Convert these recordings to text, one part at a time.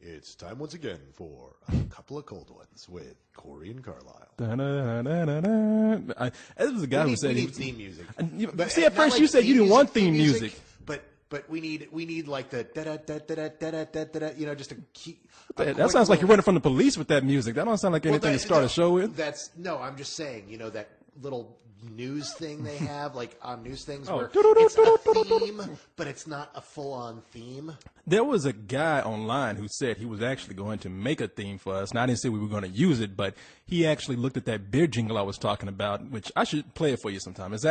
It's time once again for a couple of cold ones with Corey and Carlisle. This was a guy who said we he need theme music. See, at first you said you didn't want theme music. But we need like the da da da da da da da da, you know, just a key. That sounds like you're running from the police with that music. That don't sound like anything to start a show with. I'm just saying, you know, that little news thing they have, like on news things where Oh. it's a theme, but it's not a full-on theme. There was a guy online who said he was actually going to make a theme for us. Now, I didn't say we were going to use it, but he actually looked at that beer jingle I was talking about, which I should play it for you sometime. It's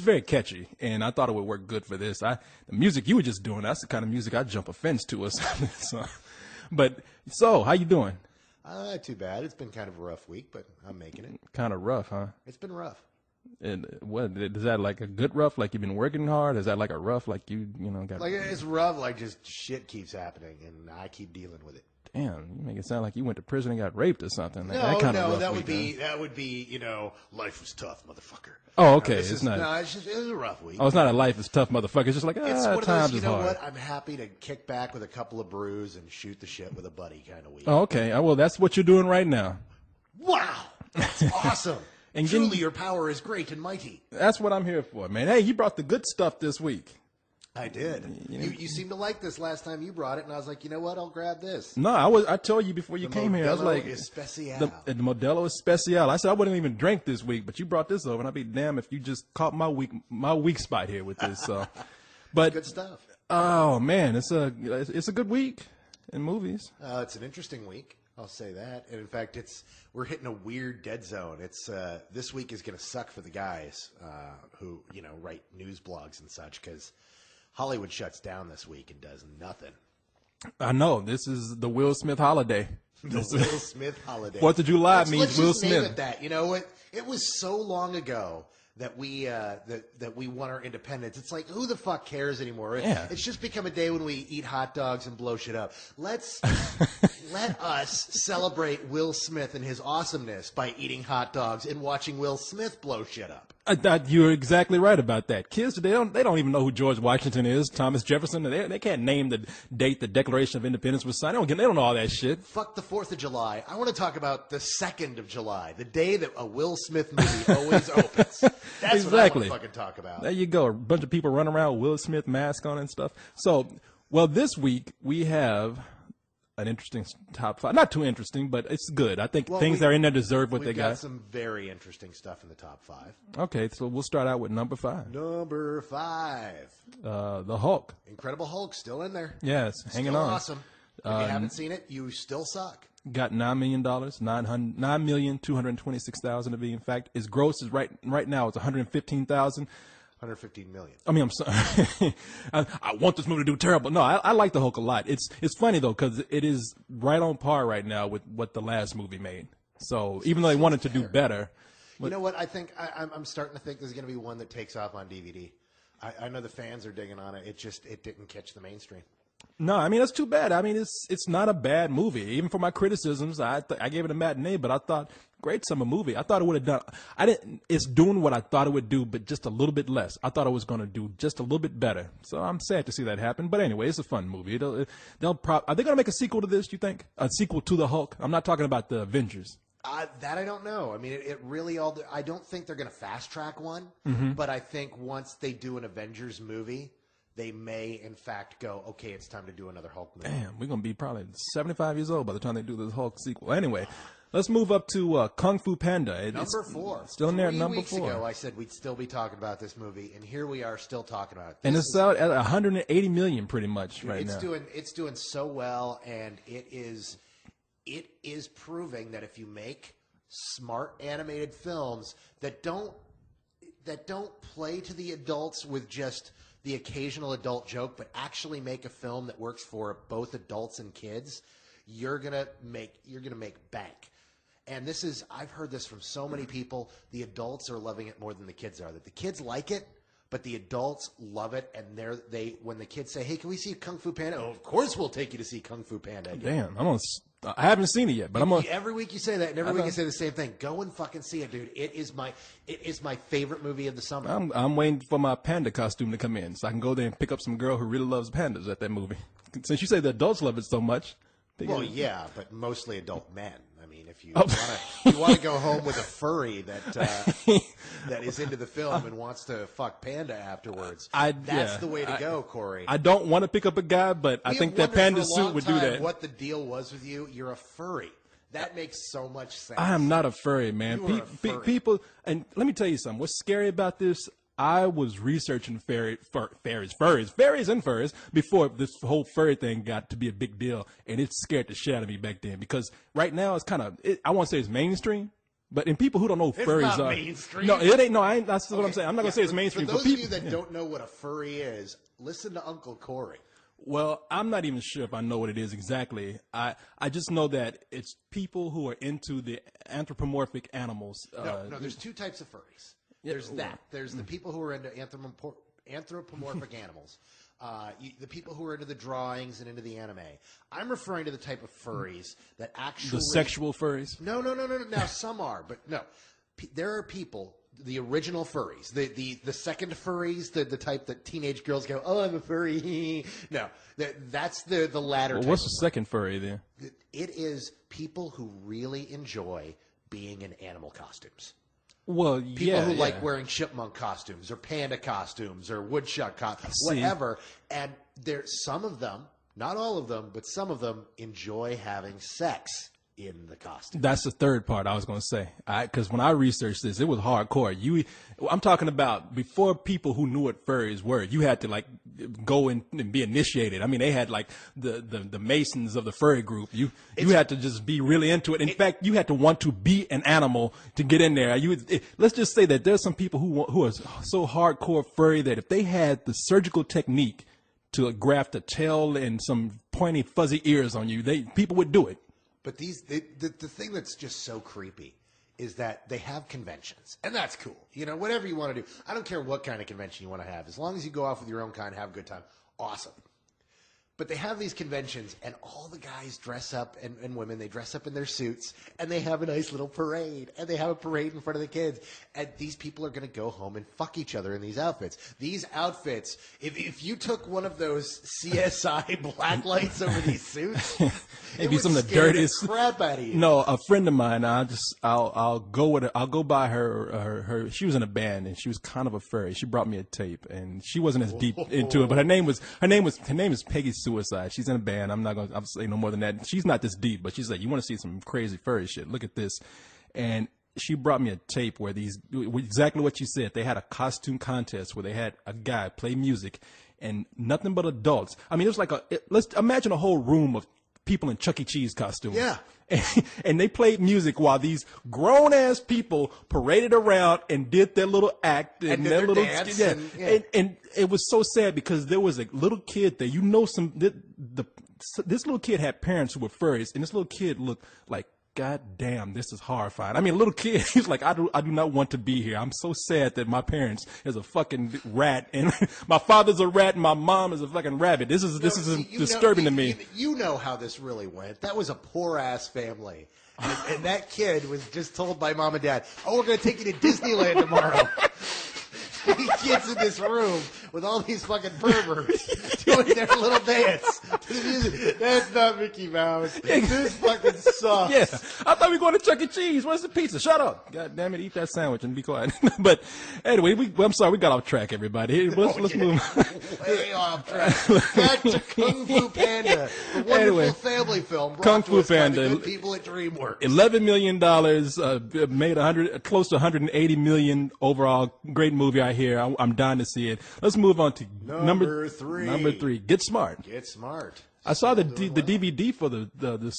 very catchy, and I thought it would work good for this. The music you were just doing, that's the kind of music I'd jump a fence to or something. So, how you doing? Not too bad. It's been kind of a rough week, but I'm making it. Kind of rough, huh? It's been rough. And what is that, like a good rough, like you've been working hard? Is that like a rough, like you know got like it's rough, like just shit keeps happening and I keep dealing with it. Damn, you make it sound like you went to prison and got raped or something. That would be you know, life was tough, motherfucker. Oh, okay, it was a rough week. Oh, it's not a life is tough, motherfucker. It's just like it's one of times those, is you know hard. what? I'm happy to kick back with a couple of brews and shoot the shit with a buddy kind of week. Oh, okay. Well, that's what you're doing right now. Wow, that's awesome. And truly, your power is great and mighty. That's what I'm here for, man. Hey, you brought the good stuff this week. I did. You seemed to like this last time you brought it, and I was like, you know what? I'll grab this. No, I told you before you came here. I was like, Especial. the Modelo Especial. I said I wouldn't even drink this week, but you brought this over, and I'd be damned if you just caught my weak spot here with this. So, but good stuff. Oh man, it's a good week in movies. It's an interesting week. I'll say that. And in fact, we're hitting a weird dead zone. This week is going to suck for the guys who, you know, write news blogs and such, because Hollywood shuts down this week and does nothing. I know. This is the Will Smith holiday. The Will Smith holiday. 4th of July means Will Smith. Name it that. You know what? It was so long ago that we that we won our independence. It's like, who the fuck cares anymore? Yeah. It's just become a day when we eat hot dogs and blow shit up. Let us celebrate Will Smith and his awesomeness by eating hot dogs and watching Will Smith blow shit up. You're exactly right about that. Kids today they don't even know who George Washington is, Thomas Jefferson. They can't name the date the Declaration of Independence was signed. They don't know all that shit. Fuck the 4th of July. I want to talk about the 2nd of July, the day that a Will Smith movie always opens. That's exactly what I want to fucking talk about. There you go. A bunch of people running around with Will Smith mask on and stuff. So, well, this week we have an interesting top 5. Not too interesting, but it's good. I think things that are in there deserve what they got. We've got some very interesting stuff in the top 5. Okay, so we'll start out with number 5. Number 5. The Hulk. Incredible Hulk, still in there. Yes, hanging on. Awesome. If you haven't seen it, you still suck. Got $9 million, $9,226,000 to be. In fact, its gross is right now it's $115,000. 115 million. I mean, I'm sorry. I want this movie to do terrible. No, I like the Hulk a lot. It's funny though, because it is right on par right now with what the last movie made. So even though they wanted to do better, you know what? I think I'm starting to think this is going to be one that takes off on DVD. I know the fans are digging on it. It didn't catch the mainstream. No, I mean, that's too bad. I mean, it's not a bad movie. Even for my criticisms, I gave it a matinee, but I thought, great summer movie. I thought it would have done. It's doing what I thought it would do, but just a little bit less. I thought it was going to do just a little bit better. So I'm sad to see that happen. But anyway, it's a fun movie. Are they going to make a sequel to this, you think? A sequel to the Hulk? I'm not talking about the Avengers. That I don't know. I mean, it really all. I don't think they're going to fast track one, but I think once they do an Avengers movie, they may, in fact, go, okay, it's time to do another Hulk movie. Damn, we're going to be probably 75 years old by the time they do this Hulk sequel. Anyway, let's move up to Kung Fu Panda. Number 4. Still in there at 3 number weeks 4. ago, I said we'd still be talking about this movie, and here we are still talking about it. And it's out at $180 million pretty much right now. It's doing so well, and it is proving that if you make smart animated films that don't play to the adults with just the occasional adult joke, but actually make a film that works for both adults and kids, you're gonna make bank. And I've heard this from so many people. The adults are loving it more than the kids are. That the kids like it, but the adults love it. And when the kids say, "Hey, can we see Kung Fu Panda?" Oh, of course we'll take you to see Kung Fu Panda. Damn, I haven't seen it yet, but every week you say that, and every week you say the same thing. Go and fucking see it, dude. It is my favorite movie of the summer. I'm waiting for my panda costume to come in so I can go there and pick up some girl who really loves pandas at that movie. Since you say the adults love it so much, Well, yeah, but mostly adult men. I mean, if you Oh. want to go home with a furry that is into the film and wants to fuck Panda afterwards, that's the way to go, Corey. I don't want to pick up a guy, but I We think have that Panda wondered for a long suit would do time that. What the deal was with you? You're a furry. That makes so much sense. I am not a furry, man. You are a furry. People, and let me tell you something. What's scary about this? I was researching furries and furries before this whole furry thing got to be a big deal, and it scared the shit out of me back then. Because right now it's kind of, I won't say it's mainstream, but in people who don't know who furries not are, mainstream. no, it ain't. No, I ain't. That's what I'm saying. I'm not gonna say it's mainstream. For those people, of you that don't know what a furry is, listen to Uncle Corey. Well, I'm not even sure if I know what it is exactly. I just know that it's people who are into the anthropomorphic animals. No, there's two types of furries. There's that. There's the people who are into anthropomorphic animals. The people who are into the drawings and into the anime. I'm referring to the type of furries that actually... The sexual furries? No. Now, some are, but no. There are people... The original furries, the second furries, the type that teenage girls go, oh, I'm a furry. No, that's the latter. Well, type what's of the second furry then? It is people who really enjoy being in animal costumes. Well, People who like wearing chipmunk costumes or panda costumes or woodchuck costumes, whatever. And some of them, not all of them, but some of them enjoy having sex in the costume. That's the third part I was going to say. Because when I researched this, it was hardcore. I'm talking about before people who knew what furries were. You had to like go in and be initiated. I mean, they had like the masons of the furry group. You had to just be really into it. In fact, you had to want to be an animal to get in there. Let's just say that there's some people who are so hardcore furry that if they had the surgical technique to graft a tail and some pointy fuzzy ears on you, people would do it. But the thing that's just so creepy is that they have conventions, and that's cool. You know, whatever you want to do. I don't care what kind of convention you want to have. As long as you go off with your own kind, have a good time. Awesome. But they have these conventions, and all the guys dress up, and women, they dress up in their suits, and they have a nice little parade, and they have a parade in front of the kids. And these people are going to go home and fuck each other in these outfits. These outfits, if you took one of those CSI black lights over these suits, It'd be some of the scare dirtiest crap out of you. No, a friend of mine. I'll go with her. I'll go by her. She was in a band and she was kind of a furry. She brought me a tape and she wasn't as deep into it. But her name is Peggy Suicide. She's in a band. I'll say no more than that. She's not this deep, but she's like, you want to see some crazy furry shit? Look at this. And she brought me a tape where exactly what you said. They had a costume contest where they had a guy play music and nothing but adults. I mean, it was like let's imagine a whole room of people in Chuck E. Cheese costumes. Yeah. And they played music while these grown ass people paraded around and did their little act and did their their little dance yeah. and And it was so sad because there was a little kid there. This little kid had parents who were furries, and this little kid looked like, God damn, this is horrifying. I mean, a little kid, he's like, I do not want to be here. I'm so sad that my parents is a fucking rat, and my father's a rat, and my mom is a fucking rabbit. This is disturbing to me. You know how this really went. That was a poor ass family. And that kid was just told by mom and dad, oh, we're going to take you to Disneyland tomorrow. Kids in this room with all these fucking perverts doing their little dance to the music. That's not Mickey Mouse. This fucking sucks. Yeah, I thought we were going to Chuck E. Cheese. Where's the pizza? Shut up. God damn it, eat that sandwich and be quiet. But anyway, I'm sorry, we got off track, everybody. Let's move. Way off track. Back to Kung Fu Panda, the wonderful family film brought Kung to Fu us by Panda. the good people at DreamWorks. $11 million, made close to 180 million overall. Great movie, I hear. I'm dying to see it. Let's move on to number three. Number 3, Get Smart. Get Smart. I saw the DVD for the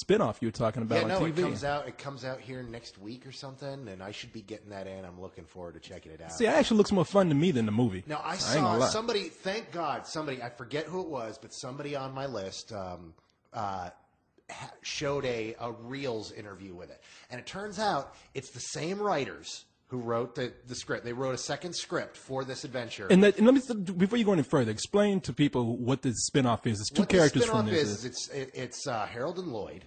spinoff you were talking about on TV. It comes out here next week or something, and I should be getting that in. I'm looking forward to checking it out. See, it actually looks more fun to me than the movie. Now, I saw somebody, thank God, I forget who it was, but somebody on my list showed a Reels interview with it. And it turns out it's the same writers who wrote the script. They wrote a second script for this adventure. And let me, before you go any further, explain to people what the spinoff is. It's two characters from this. It's Harold and Lloyd.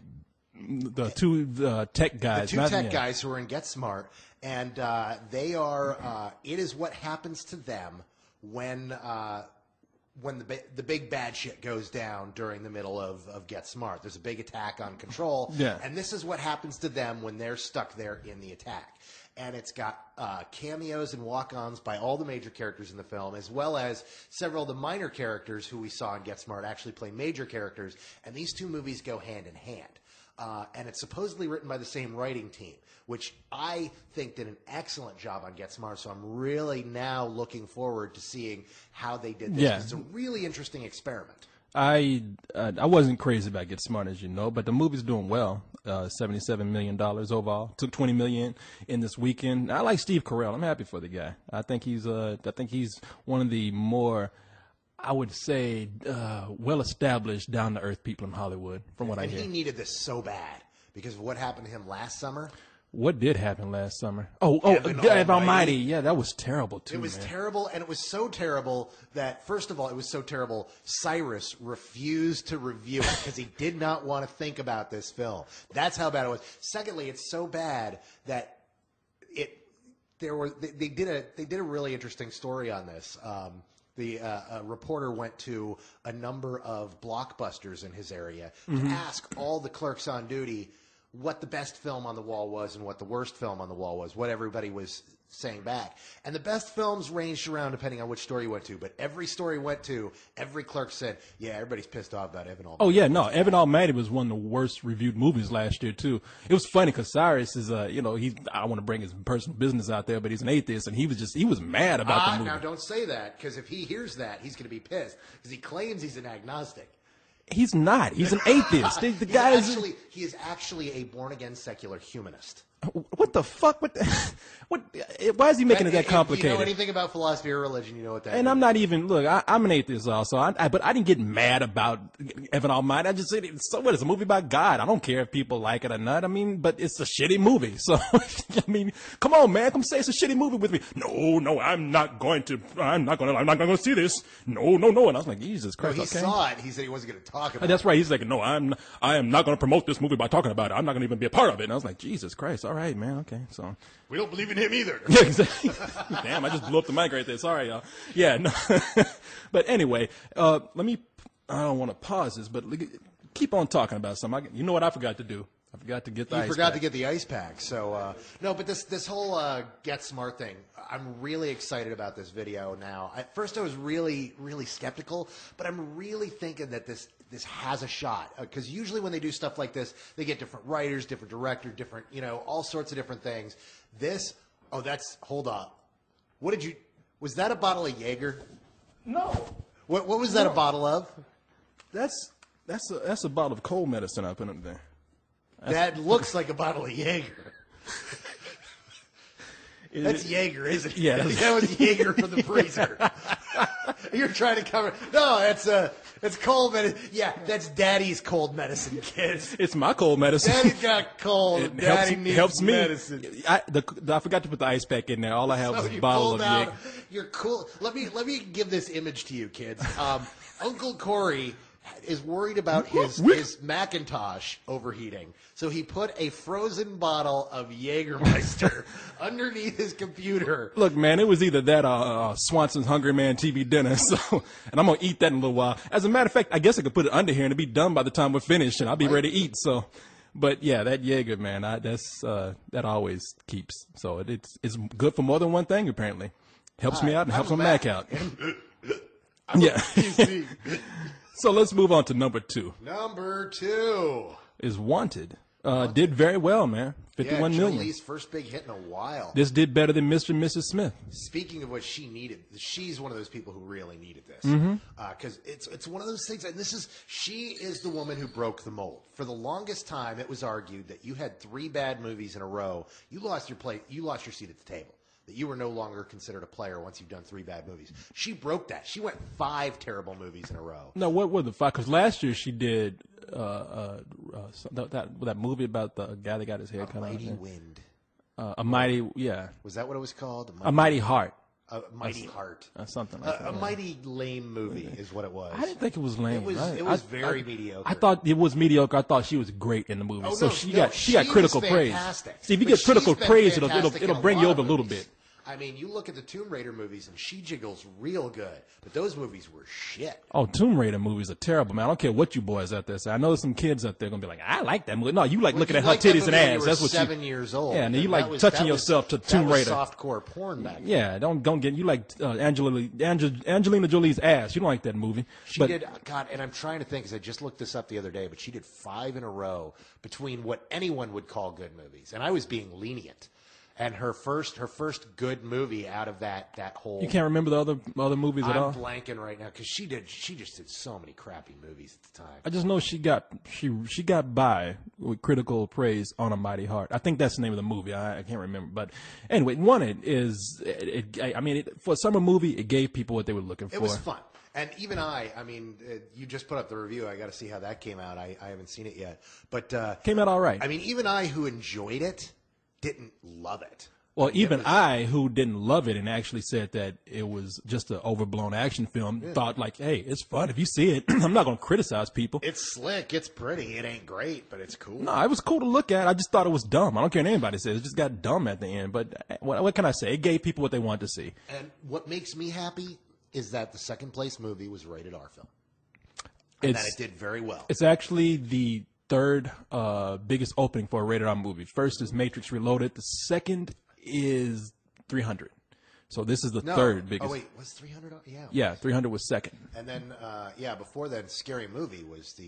The two tech guys. The two tech guys who are in Get Smart. And they are, it is what happens to them when when the big bad shit goes down during the middle of Get Smart. There's a big attack on Control, Yeah. and this is what happens to them when they're stuck there in the attack. And it's got cameos and walk-ons by all the major characters in the film, as well as several of the minor characters who we saw in Get Smart actually play major characters, and these two movies go hand in hand. And it's supposedly written by the same writing team, which I think did an excellent job on Get Smart. So I'm really now looking forward to seeing how they did this. Yeah. It's a really interesting experiment. I wasn't crazy about Get Smart, as you know, but the movie's doing well. $77 million overall. Took $20 million in this weekend. I like Steve Carell. I'm happy for the guy. I think he's one of the more, I would say, well-established, down-to-earth people in Hollywood, from what I And hear. he needed this so bad because of what happened to him last summer. What did happen last summer? Oh, Evan God Almighty. Almighty. Yeah, that was terrible, too, It was man. terrible, and it was so terrible that, first of all, it was so terrible, Cyrus refused to review it because he did not want to think about this film. That's how bad it was. Secondly, it's so bad that they did a really interesting story on this. A reporter went to a number of Blockbusters in his area to ask all the clerks on duty what the best film on the wall was and what the worst film on the wall was, what everybody was saying back. And the best films ranged around depending on which store you went to, but every store you went to, every clerk said, yeah, everybody's pissed off about Evan Almighty. Oh, yeah, no. Evan Almighty was one of the worst reviewed movies last year, too. It was funny because Cyrus is, I don't want to bring his personal business out there, but he's an atheist, and he was mad about the movie. Now don't say that, because if he hears that, he's going to be pissed, because he claims he's an agnostic. He's not. He's an atheist. The guy He is actually a born-again secular humanist. What the fuck? What? Why is he making it that If complicated? you know anything about philosophy or religion, you know what that And means. I'm not even, look, I'm an atheist also, but I didn't get mad about Evan Almighty. I just said, so what, it's a movie about God. I don't care if people like it or not. I mean, but it's a shitty movie. So, I mean, come on, man, come say it's a shitty movie with me. No, I'm not going to see this. No. And I was like, Jesus No, Christ, he okay. saw it. He said he wasn't going to talk about That's it. right. He's like, no, I am not going to promote this movie by talking about it. I'm not going to even be a part of it. And I was like, Jesus Christ. All right, man. Okay. So, We don't believe in him either. yeah, exactly. Damn, I just blew up the mic right there. Sorry, y'all. Yeah, no. But anyway, I don't want to pause this, but keep on talking about something. You know what I forgot to do? I forgot to get the You ice forgot pack. to get the ice pack. So, no, but this whole Get Smart thing, I'm really excited about this video now. At first I was really, really skeptical, but I'm really thinking that this has a shot. Because usually when they do stuff like this, they get different writers, different director, different, all sorts of different things. Hold up. Was that a bottle of Jaeger? No. What was that a bottle of? That's a bottle of cold medicine I put up there. That looks like a bottle of Jaeger. That's Jaeger, isn't it? Yeah. That was Jaeger from the freezer. You're trying to cover. No, it's cold medicine. Yeah, that's Daddy's cold medicine, kids. It's my cold medicine. Daddy got cold. It Daddy needs helps me. medicine. I forgot to put the ice pack in there. All I have was So a you bottle pulled of out. Jaeger. You're cool. Let me give this image to you, kids. Uncle Corey is worried about his Macintosh overheating, so he put a frozen bottle of Jägermeister underneath his computer. Look, man, it was either that or Swanson's Hungry Man TV dinner. So, and I'm gonna eat that in a little while. As a matter of fact, I guess I could put it under here and it'll be done by the time we're finished, and I'll be ready to eat. So, but yeah, that Jaeger, man, that always keeps. So it's good for more than one thing. Apparently, helps me out and helps my Mac out. Yeah. So let's move on to number 2. Number 2. Is Wanted. Did very well, man. 51 million. Julie's first big hit in a while. This did better than Mr. and Mrs. Smith. Speaking of what she needed, she's one of those people who really needed this Mm-hmm. because it's one of those things. And she is the woman who broke the mold. For the longest time, it was argued that you had 3 bad movies in a row. You lost your seat at the table. That you were no longer considered a player once you've done 3 bad movies. She broke that. She went 5 terrible movies in a row. No, what were the 5? Because last year she did that movie about the guy that got his hair cut off. Mighty Wind. A Mighty, yeah. Was that what it was called? A Mighty Heart. A Mighty Heart. Something like that. A mighty lame movie is what it was. I didn't think it was lame. It was very mediocre. I thought it was mediocre. I thought she was great in the movie. Oh, so no, she no, got critical was praise. fantastic. See, if you But get critical she's been praise, fantastic it'll in bring a you lot over of a little movies. bit. I mean, you look at the Tomb Raider movies, and she jiggles real good. But those movies were shit. Oh, Tomb Raider movies are terrible, man. I don't care what you boys out there say. I know there's some kids out there going to be like, I like that movie. No, you like looking at her titties and ass. That's what 7 years old. Yeah, and you like touching yourself to Tomb Raider. Softcore porn back then. Yeah, don't get you like Angelina Jolie's ass. You don't like that movie. She did, God, and I'm trying to think, because I just looked this up the other day, but she did 5 in a row between what anyone would call good movies, and I was being lenient. And her first good movie out of that whole. You can't remember the other movies at all? I'm blanking right now because she just did so many crappy movies at the time. I just know she got by with critical praise on A Mighty Heart. I think that's the name of the movie. I can't remember, but anyway, for a summer movie, it gave people what they were looking for. It was fun. And even you just put up the review. I got to see how that came out. I haven't seen it yet, but came out all right. I mean, even I, who enjoyed it, didn't love it. Well, I, who didn't love it and actually said that it was just an overblown action film, thought like, hey, it's fun. If you see it, I'm not going to criticize people. It's slick. It's pretty. It ain't great, but it's cool. No, it was cool to look at. I just thought it was dumb. I don't care what anybody says. It just got dumb at the end. But what can I say? It gave people what they wanted to see. And what makes me happy is that the second place movie was rated R film. And that it did very well. It's actually the third biggest opening for a rated R movie. First is Matrix Reloaded. The second is 300. So this is the third biggest. Oh wait, was 300? Yeah. Yeah, 300 was second. And then before that, Scary Movie was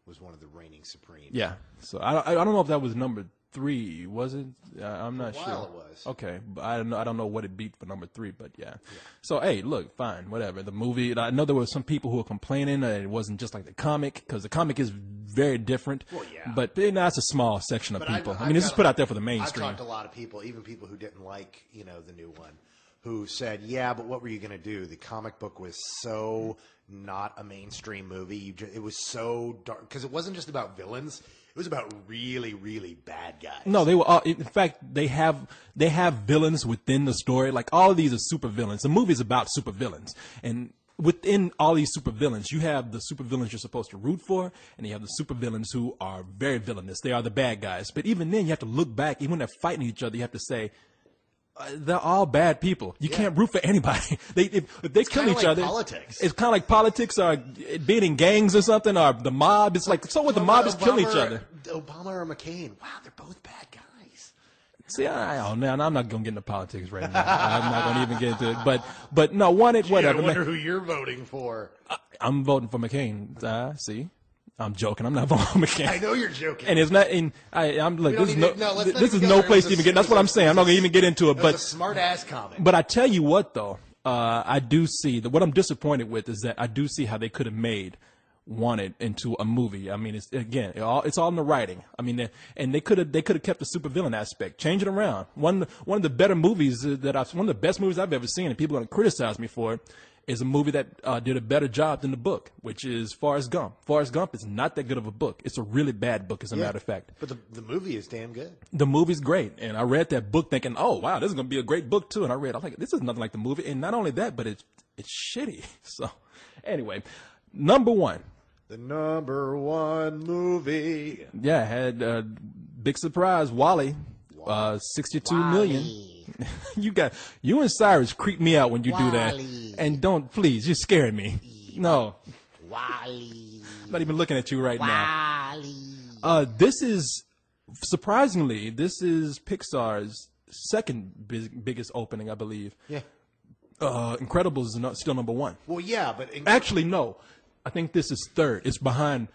was one of the reigning supreme. Yeah. So I don't know if that was number 3, was it? I'm not sure. For a while it was. Okay, but I don't know what it beat for number 3, but yeah. So hey, look, fine, whatever. The movie. I know there were some people who were complaining that it wasn't just like the comic, because the comic is very different. Well, yeah. But that's a small section of people. I mean, this is put out there for the mainstream. I've talked to a lot of people, even people who didn't like the new one, who said, yeah, but what were you going to do? The comic book was so not a mainstream movie. It was so dark because it wasn't just about villains. It was about really, really bad guys. No, they were all, in fact, they have villains within the story. Like, all of these are super villains. The movie is about super villains. And within all these super villains, you have the super villains you're supposed to root for, and you have the super villains who are very villainous. They are the bad guys. But even then, you have to look back. Even when they're fighting each other, you have to say, they're all bad people. You can't root for anybody. If they kill each other, politics. It's kind of like politics, or being in gangs or something, or the mob. It's like, so what? The mob is killing each other. Obama or McCain. Wow, they're both bad guys. See, I'm not going to get into politics right now. I'm not going to even get into it. But no, whatever. I wonder who you're voting for. I'm voting for McCain. See. I'm joking. I'm not voting for McCain. I know you're joking. And it's not. I'm like, this is no place to even get. That's what I'm saying. I'm not going to even get into it. But a smart ass comment. But I tell you what, though, I do see that. What I'm disappointed with is that I do see how they could have made Wanted into a movie. I mean, it's all in the writing. I mean, and they could have kept the supervillain aspect, change it around. One of the better movies one of the best movies I've ever seen, and people are going to criticize me for it, is a movie that did a better job than the book, which is Forrest Gump. Forrest Gump is not that good of a book. It's a really bad book, as a matter of fact. But the movie is damn good. The movie's great. And I read that book thinking, oh, wow, this is going to be a great book, too. And I was like, this is nothing like the movie. And not only that, but it's shitty. So, anyway, number 1. The number 1 movie. Yeah, it had big surprise, WALL-E, 62 million. You and Cyrus creep me out when you do that. And don't, please, you're scaring me. No. WALL-E. I'm not even looking at you right now. WALL-E. This is Pixar's second biggest opening, I believe. Yeah. Incredibles is still number 1. Well, yeah, but actually, no. I think this is third. It's behind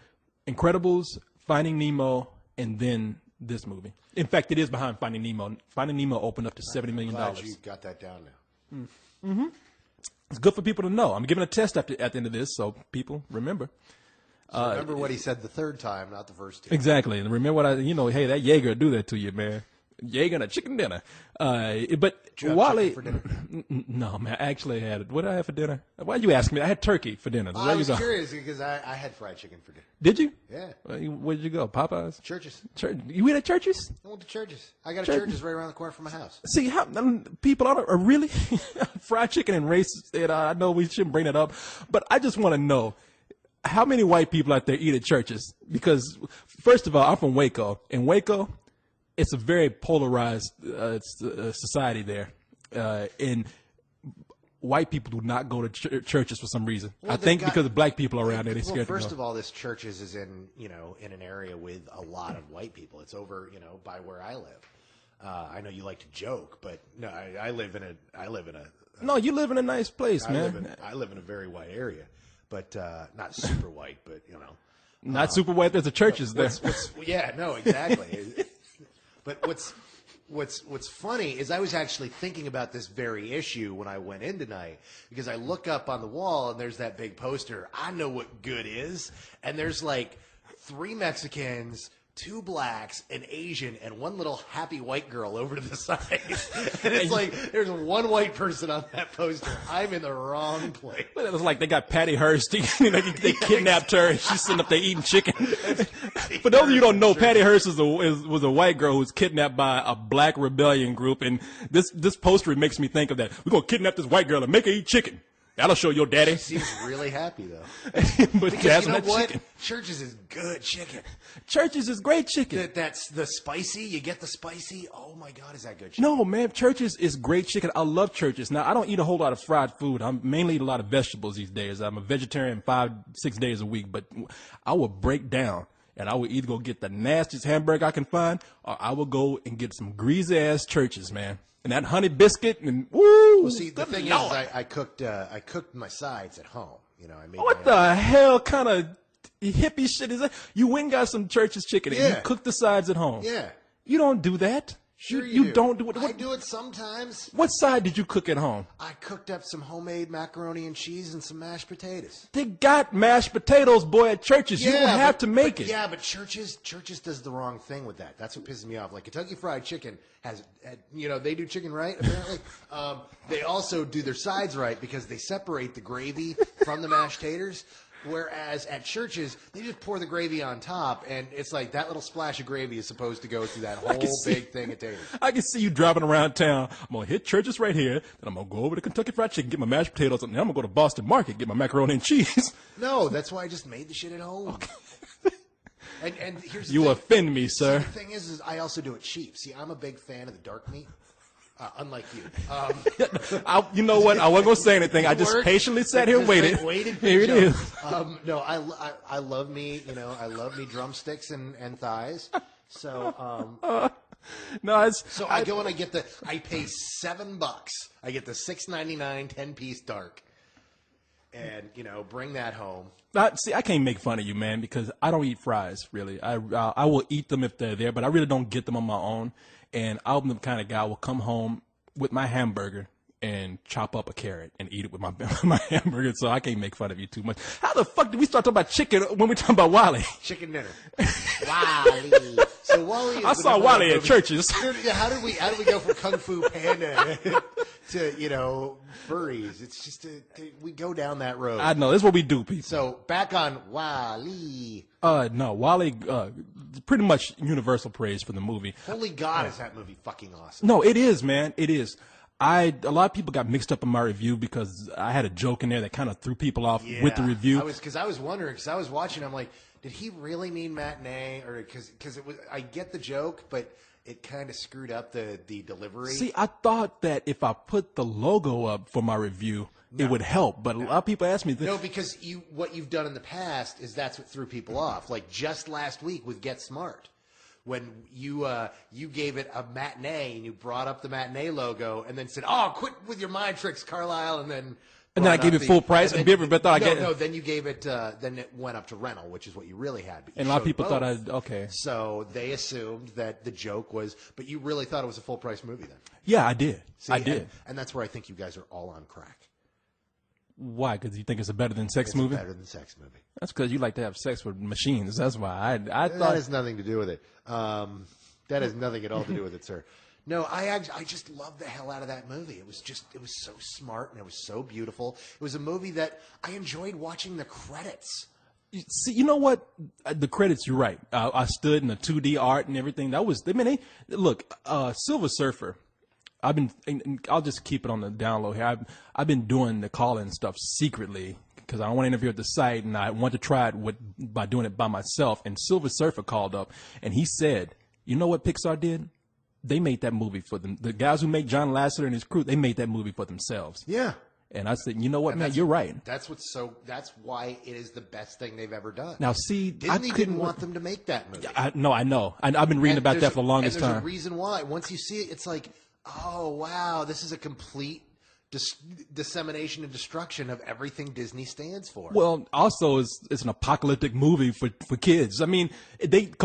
Incredibles, Finding Nemo, and then this movie. In fact, it is behind Finding Nemo. Finding Nemo opened up to $70 million. I'm glad you got that down now. Mm-hmm. It's good for people to know. I'm giving a test at the end of this, so people remember. So remember what he said the third time, not the first 2. Exactly. And remember hey, that Jaeger will do that to you, man. Jaeger and a chicken dinner. But WALL-E, for dinner? No, man. I actually had, what did I have for dinner? Why'd you ask me? I had turkey for dinner. I was curious because I had fried chicken for dinner. Did you? Yeah. Where did you go? Popeyes? Churches. You eat at Churches? I went to Churches. I got a Churches right around the corner from my house. See, how people are really fried chicken and racist. And I know we shouldn't bring that up, but I just want to know how many white people out there eat at Churches? Because first of all, I'm from Waco. In Waco, it's a very polarized society there. and white people do not go to churches for some reason. Well, I think got- because of black people around there, they Well, scared to first go. of all, this churches is in in an area with a lot of white people. It's over by where I live. I know you like to joke, but no, I live in a No, you live in a nice place, man. I live in a very white area, but not super white, but Not super white. There's a churches there. yeah, no, exactly. But what's funny is I was actually thinking about this very issue when I went in tonight, because I look up on the wall and there's that big poster. I know what good is, and there's like 3 Mexicans, 2 blacks, an Asian, and 1 little happy white girl over to the side. And it's like there's 1 white person on that poster. I'm in the wrong place. It was like they got Patty Hearst. They kidnapped her, and she's sitting up there eating chicken. For those of you who don't know, Patty Hearst was a white girl who was kidnapped by a black rebellion group, and this poster makes me think of that. We're gonna kidnap this white girl and make her eat chicken. That'll show your daddy. She seems really happy though. But Because you know that what? chicken. Churches is good chicken. Churches is great chicken. That's the spicy. You get the spicy. Oh my God, is that good chicken? No, man, Churches is great chicken. I love Churches. Now, I don't eat a whole lot of fried food. I mainly eat a lot of vegetables these days. I'm a vegetarian 5-6 days a week, but I will break down, and I will either go get the nastiest hamburger I can find, or I will go and get some greasy-ass Churches, man. And that honey biscuit, and woo! Well, see, the thing is, I cooked my sides at home. I made What my own. the hell kind of hippie shit is that? You went and got some Church's chicken and you Yeah. cooked the sides at home. Yeah. You don't do that. Sure you don't do it. I do it sometimes. What side did you cook at home? I cooked up some homemade macaroni and cheese and some mashed potatoes. They got mashed potatoes, boy, at Churches. You don't have to make it. Yeah, but churches does the wrong thing with that. That's what pisses me off. Like Kentucky Fried Chicken has, they do chicken right, apparently. They also do their sides right because they separate the gravy from the mashed taters. Whereas at Churches, they just pour the gravy on top, and it's like that little splash of gravy is supposed to go through that whole big thing of taters. I can see you driving around town. I'm going to hit Churches right here, then I'm going to go over to Kentucky Fried Chicken, get my mashed potatoes, and then I'm going to go to Boston Market, get my macaroni and cheese. No, that's why I just made the shit at home. And here's the You thing. offend me, See, sir. the thing is I also do it cheap. See, I'm a big fan of the dark meat, unlike you. You know what? I wasn't going to say anything. I just Work. patiently sat here and Just waited. for Here it Joe. is. No, I love me. I love me drumsticks and thighs. So No, it's so I go and I pay $7. I get the $6.99 10-piece dark, and bring that home. See, I can't make fun of you, man, because I don't eat fries, really. I will eat them if they're there, but I really don't get them on my own. And I'm the kind of guy who will come home with my hamburger and chop up a carrot and eat it with my my hamburger, so I can't make fun of you too much. How the fuck did we start talking about chicken when we talking about Wally? Chicken dinner. Wally. So Wally. Is I saw another Wally at movie. Churches. Yeah, how did we go from Kung Fu Panda to furries? It's just we go down that road. I know, that's what we do, people. So back on Wally. No, Wally, pretty much universal praise for the movie. Holy God, is that movie fucking awesome? No, it is, man. It is. A lot of people got mixed up in my review because I had a joke in there that kind of threw people off with the review. I was wondering because I was watching. I'm like, did he really mean matinee or because it was? I get the joke, but it kind of screwed up the delivery. See, I thought that if I put the logo up for my review, it would help. But a lot of people ask me, No, because what you've done in the past is that's what threw people off. Like just last week with Get Smart, when you gave it a matinee and you brought up the matinee logo and then said, "Oh, quit with your mind tricks, Carlisle," and then I gave it full price, and people thought I get it. No, then you gave it. Then it went up to rental, which is what you really had. But you And a lot of showed people thought both. okay. So they assumed that the joke was, but you really thought it was a full price movie then. Yeah, I did. See, I did. and that's where I think you guys are all on crack. Why? Because you think it's a better than sex It's movie? better than sex movie. That's because you like to have sex with machines. That's why. I That thought. has nothing to do with it. That has nothing at all to do with it, sir. No, I just love the hell out of that movie. It was so smart and it was so beautiful. It was a movie that I enjoyed watching the credits. See, you know what? The credits, you're right. I stood in the 2D art and everything. That was, look, Silver Surfer. And I'll just keep it on the down low here. I've been doing the call-in stuff secretly because I don't want to interfere with the site, and I want to try it by doing it by myself. And Silver Surfer called up, and he said, "You know what Pixar did? they made that movie for them. The guys who make John Lasseter and his crew, they made that movie for themselves. Yeah. And I said, you know what, man, you're right. That's why it is the best thing they've ever done. Now, see, Disney didn't want them to make that movie. I know. I've been reading about that for the longest and there's time. a reason why. Once you see it, it's like, oh, wow, this is a complete dissemination and destruction of everything Disney stands for. Well, also, it's an apocalyptic movie for kids. I mean, it's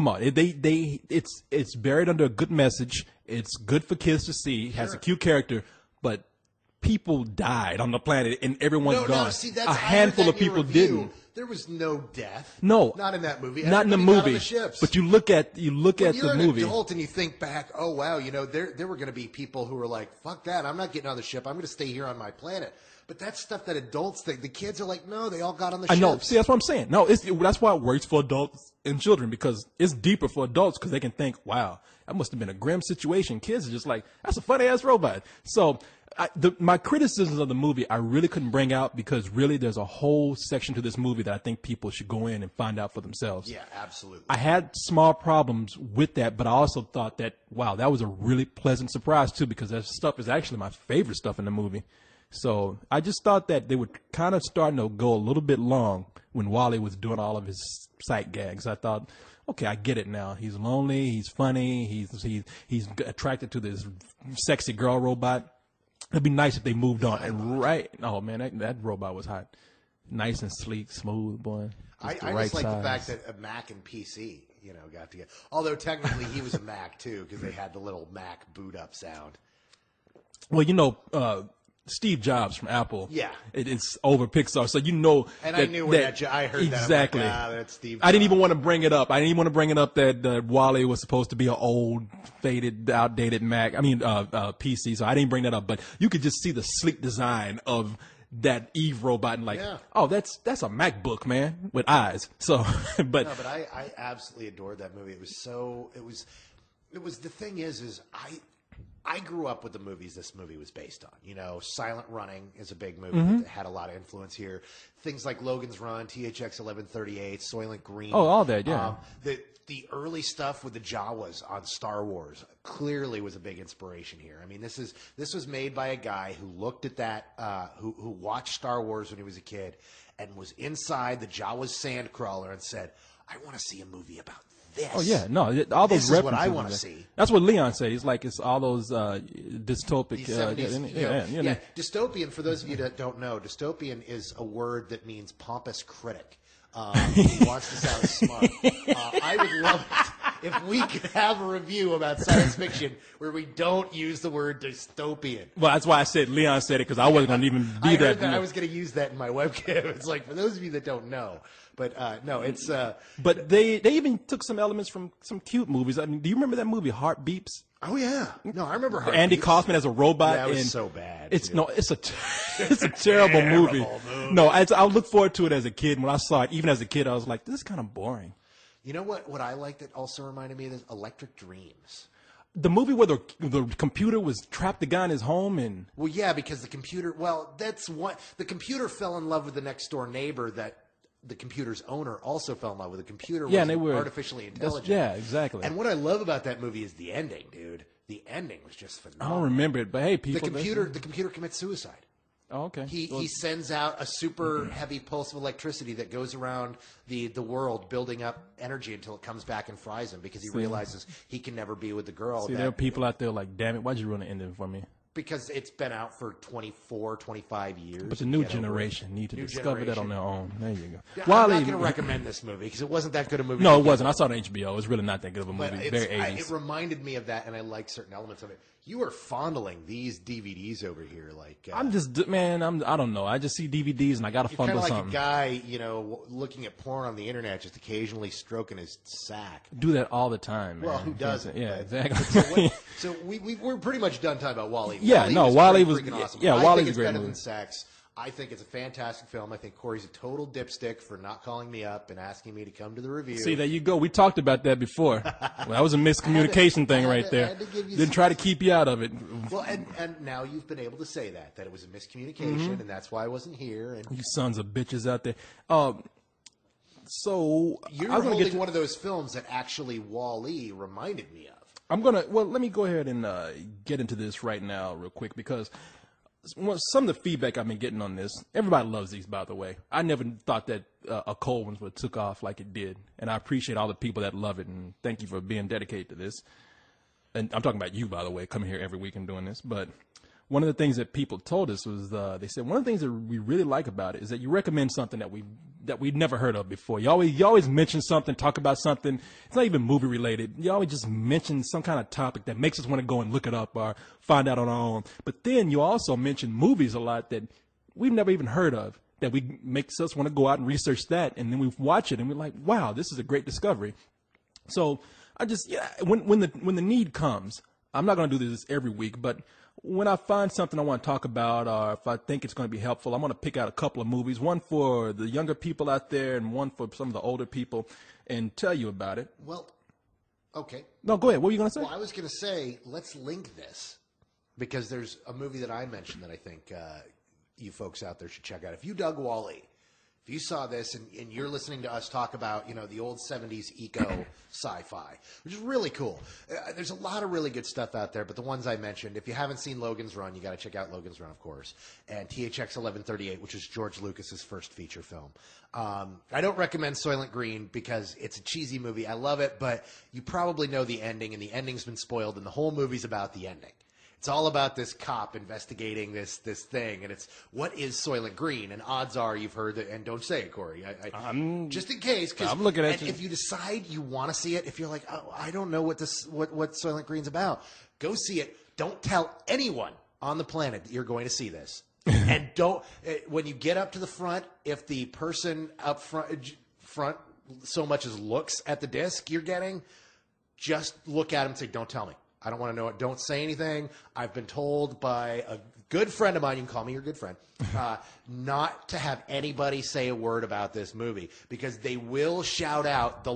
buried under a good message. It's good for kids to see. It has a cute character, but people died on the planet and everyone's gone. No, see, that's, a handful of people didn't. There was no death. No, not in that movie. Not in the Everybody got on movie. the ships. But you look at the movie. An adult and you think back, oh wow, there were going to be people who were like, fuck that, I'm not getting on the ship. I'm going to stay here on my planet. But that's stuff that adults think. The kids are like, no, they all got on the ships. I know. See, that's what I'm saying. No, that's why it works for adults and children, because it's deeper for adults because they can think, wow, that must have been a grim situation. Kids are just like, that's a funny ass robot. So my criticisms of the movie I really couldn't bring out because really there's a whole section to this movie that I think people should go in and find out for themselves. Yeah, absolutely. I had small problems with that, but I also thought that, wow, that was a really pleasant surprise too, because that stuff is actually my favorite stuff in the movie. So I just thought that they were kind of starting to go a little bit long when Wally was doing all of his sight gags. I thought, okay, I get it now. He's lonely, he's funny, he's attracted to this sexy girl robot. It'd be nice if they moved on. And oh man, that robot was hot, nice and sleek, smooth, boy. I just like the fact that a Mac and PC, got together. Although technically he was a Mac too, because they had the little Mac boot up sound. Well, Steve Jobs from Apple. Yeah, it's over Pixar, so And I knew when I heard exactly. that. I'm like, that's Steve. I didn't even want to bring it up. that Wally was supposed to be an old, faded, outdated PC. So I didn't bring that up. But you could just see the sleek design of that Eve robot and oh, that's a MacBook, man, with eyes. So, but I absolutely adored that movie. It was the thing is I grew up with the movies this movie was based on. Silent Running is a big movie that had a lot of influence here. Things like Logan's Run, THX 1138, Soylent Green. Oh, all that, yeah. The early stuff with the Jawas on Star Wars clearly was a big inspiration here. I mean, this was made by a guy who looked at that, who watched Star Wars when he was a kid, and was inside the Jawas sandcrawler and said, "I want to see a movie about this." Oh yeah, no, all those references. This is what I want to see. That's what Leon said. It's all those dystopic. 70s, dystopian. For those of you that don't know, dystopian is a word that means pompous critic. He wants to sound smart. I would love it if we could have a review about science fiction where we don't use the word dystopian. Well, that's why I said Leon said it, because I wasn't going to even be that. I was going to use that in my webcam. It's like, for those of you that don't know. But no, it's. But they even took some elements from some cute movies. I mean, do you remember that movie Heart Beeps? Oh yeah, no, I remember Heart Andy Beeps. Kaufman as a robot. That was so bad. It's a terrible movie. No, I look forward to it as a kid. When I saw it, even as a kid, I was like, this is kind of boring. You know what I liked that also reminded me of this? Electric Dreams. The movie where the computer was trapped the guy in his home and. Well, yeah, because the computer. Well, that's what the computer fell in love with the next door neighbor that. The computer's owner also fell in love with the computer. Yeah, and they were artificially intelligent. Yeah, exactly. And what I love about that movie is the ending, dude. The ending was just phenomenal. I don't remember it, but hey, people. The computer commits suicide. Oh, okay. He sends out a super heavy pulse of electricity that goes around the world, building up energy until it comes back and fries him because he realizes he can never be with the girl. See, there are people out there like, damn it, why'd you ruin the ending for me? Because it's been out for 24, 25 years. But the new generation need to discover that on their own. There you go. Yeah, I'm not going to recommend this movie because it wasn't that good a movie. No, it wasn't. I saw it on HBO. It's really not that good of a movie. Very 80s. It reminded me of that, and I like certain elements of it. You are fondling these DVDs over here, like I'm just man. I don't know. I just see DVDs and I got to fumble like something. A guy, looking at porn on the internet, just occasionally stroking his sack. Do that all the time. Man. Well, who doesn't? Yeah, exactly. So we're pretty much done talking about Wall-E. Yeah, Wall-E was awesome. Yeah, Wall-E's a great better movie. Than Sex. I think it's a fantastic film. I think Corey's a total dipstick for not calling me up and asking me to come to the review. See, there you go. We talked about that before. Well, that was a miscommunication thing right there. Didn't try to keep you out of it. Well, and now you've been able to say that it was a miscommunication, and that's why I wasn't here. And you sons of bitches out there. So you're holding one of those films that actually Wall-E reminded me of. Let me go ahead and get into this right now real quick because some of the feedback I've been getting on this, everybody loves these, by the way. I never thought that a Cold ones would took off like it did. And I appreciate all the people that love it, and thank you for being dedicated to this. And I'm talking about you, by the way, coming here every week and doing this. But one of the things that people told us was they said one of the things that we really like about it is that you recommend something that we'd never heard of before. You always mention something, talk about something. It's not even movie related. You always just mention some kind of topic that makes us want to go and look it up or find out on our own. But then you also mention movies a lot that we've never even heard of, that makes us want to go out and research that, and then we watch it and we're like, wow, this is a great discovery. So when the need comes, I'm not going to do this every week, but when I find something I want to talk about, or if I think it's going to be helpful, I'm going to pick out a couple of movies, one for the younger people out there and one for some of the older people, and tell you about it. Well, okay. No, go ahead. What were you going to say? Well, I was going to say, let's link this, because there's a movie that I mentioned that I think you folks out there should check out. If you dug Wall-E, if you saw this and you're listening to us talk about, the old 70s eco sci-fi, which is really cool. There's a lot of really good stuff out there, but the ones I mentioned, if you haven't seen Logan's Run, you got to check out Logan's Run, of course, and THX 1138, which is George Lucas's first feature film. I don't recommend Soylent Green because it's a cheesy movie. I love it, but you probably know the ending, and the ending's been spoiled, and the whole movie's about the ending. It's all about this cop investigating this thing, and it's what is Soylent Green? And odds are you've heard that. And don't say it, Corey. Just in case, because I'm looking at you. If you decide you want to see it, if you're like, oh, I don't know what Soylent Green's about, go see it. Don't tell anyone on the planet that you're going to see this, and don't. When you get up to the front, if the person up front so much as looks at the disc you're getting, just look at him and say, "Don't tell me. I don't want to know it. Don't say anything. I've been told by a good friend of mine, you can call me your good friend, not to have anybody say a word about this movie, because they will shout out the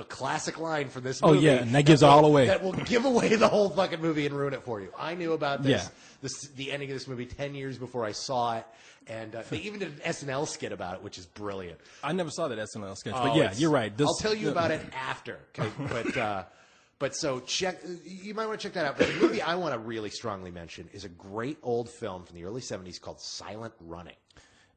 classic line for this movie. Oh, yeah, and that gives it all away. That will give away the whole fucking movie and ruin it for you. I knew about the ending of this movie 10 years before I saw it, and they even did an SNL skit about it, which is brilliant. I never saw that SNL sketch, but yeah, you're right. I'll tell you about it after, okay? But so you might want to check that out. But the movie I want to really strongly mention is a great old film from the early 70s called Silent Running.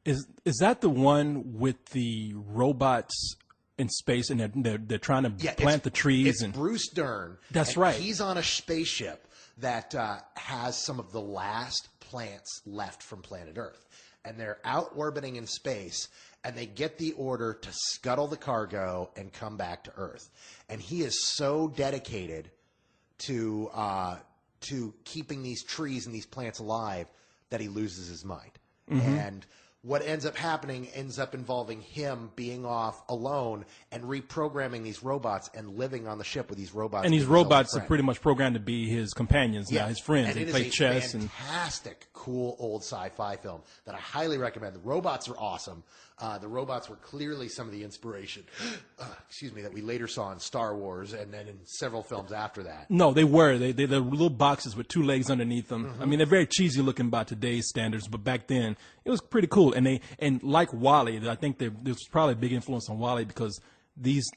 Is that the one with the robots in space and they're trying to plant the trees? It's Bruce Dern. That's right. He's on a spaceship that has some of the last plants left from planet Earth. And they're out orbiting in space, and they get the order to scuttle the cargo and come back to Earth. And he is so dedicated to keeping these trees and these plants alive that he loses his mind. Mm-hmm. And what ends up happening ends up involving him being off alone and reprogramming these robots and living on the ship with these robots. And these robots are pretty much programmed to be his companions now, his friends, and play chess. Fantastic, cool old sci-fi film that I highly recommend. The robots are awesome. The robots were clearly some of the inspiration, that we later saw in Star Wars and then in several films after that. No, they were. They're little boxes with two legs underneath them. Mm-hmm. I mean, they're very cheesy looking by today's standards, but back then it was pretty cool. And like WALL-E, I think there was probably a big influence on WALL-E because these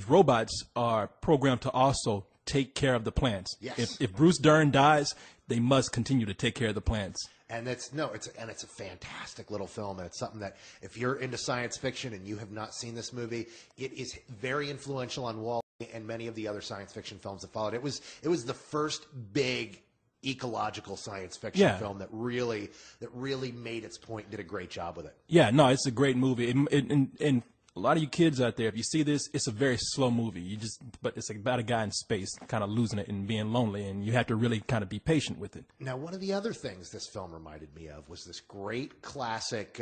robots are programmed to also take care of the plants. Yes. If Bruce Dern dies, they must continue to take care of the plants. And it's a fantastic little film, and it's something that if you're into science fiction and you have not seen this movie, it is very influential on WALL-E and many of the other science fiction films that followed. It was the first big ecological science fiction film that really made its point and did a great job with it. Yeah, no, it's a great movie. And a lot of you kids out there, if you see this, it's a very slow movie. But it's about a guy in space kind of losing it and being lonely, and you have to really kind of be patient with it. Now, one of the other things this film reminded me of was this great classic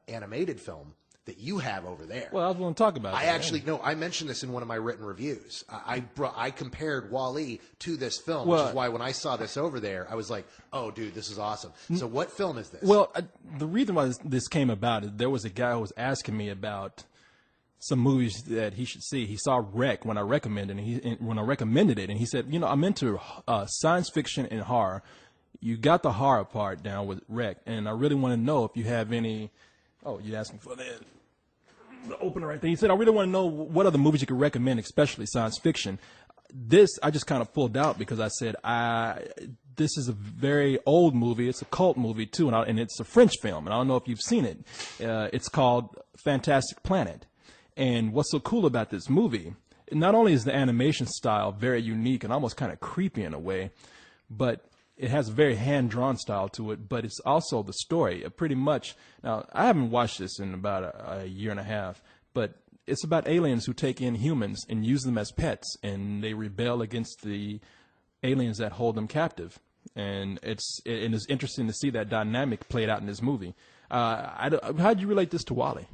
animated film that you have over there. Well, I was going to talk about it. I mentioned this in one of my written reviews. I compared WALL-E to this film, which is why when I saw this over there, I was like, oh, dude, this is awesome. So what film is this? Well, the reason why this came about is there was a guy who was asking me about some movies that he should see. He saw Rec when I recommended it, and he said, I'm into science fiction and horror. You got the horror part down with Rec, and I really want to know if you have any. Oh, you asked me for the opener right there. He said, I really want to know what other movies you could recommend, especially science fiction. this I just kind of pulled out because I said this is a very old movie. It's a cult movie too, and it's a French film. And I don't know if you've seen it. It's called Fantastic Planet. And what's so cool about this movie? Not only is the animation style very unique and almost kind of creepy in a way, but it has a very hand-drawn style to it, but it's also the story. Pretty much, now, I haven't watched this in about a year and a half, but it's about aliens who take in humans and use them as pets, and they rebel against the aliens that hold them captive. And it's interesting to see that dynamic played out in this movie. How'd you relate this to WALL-E?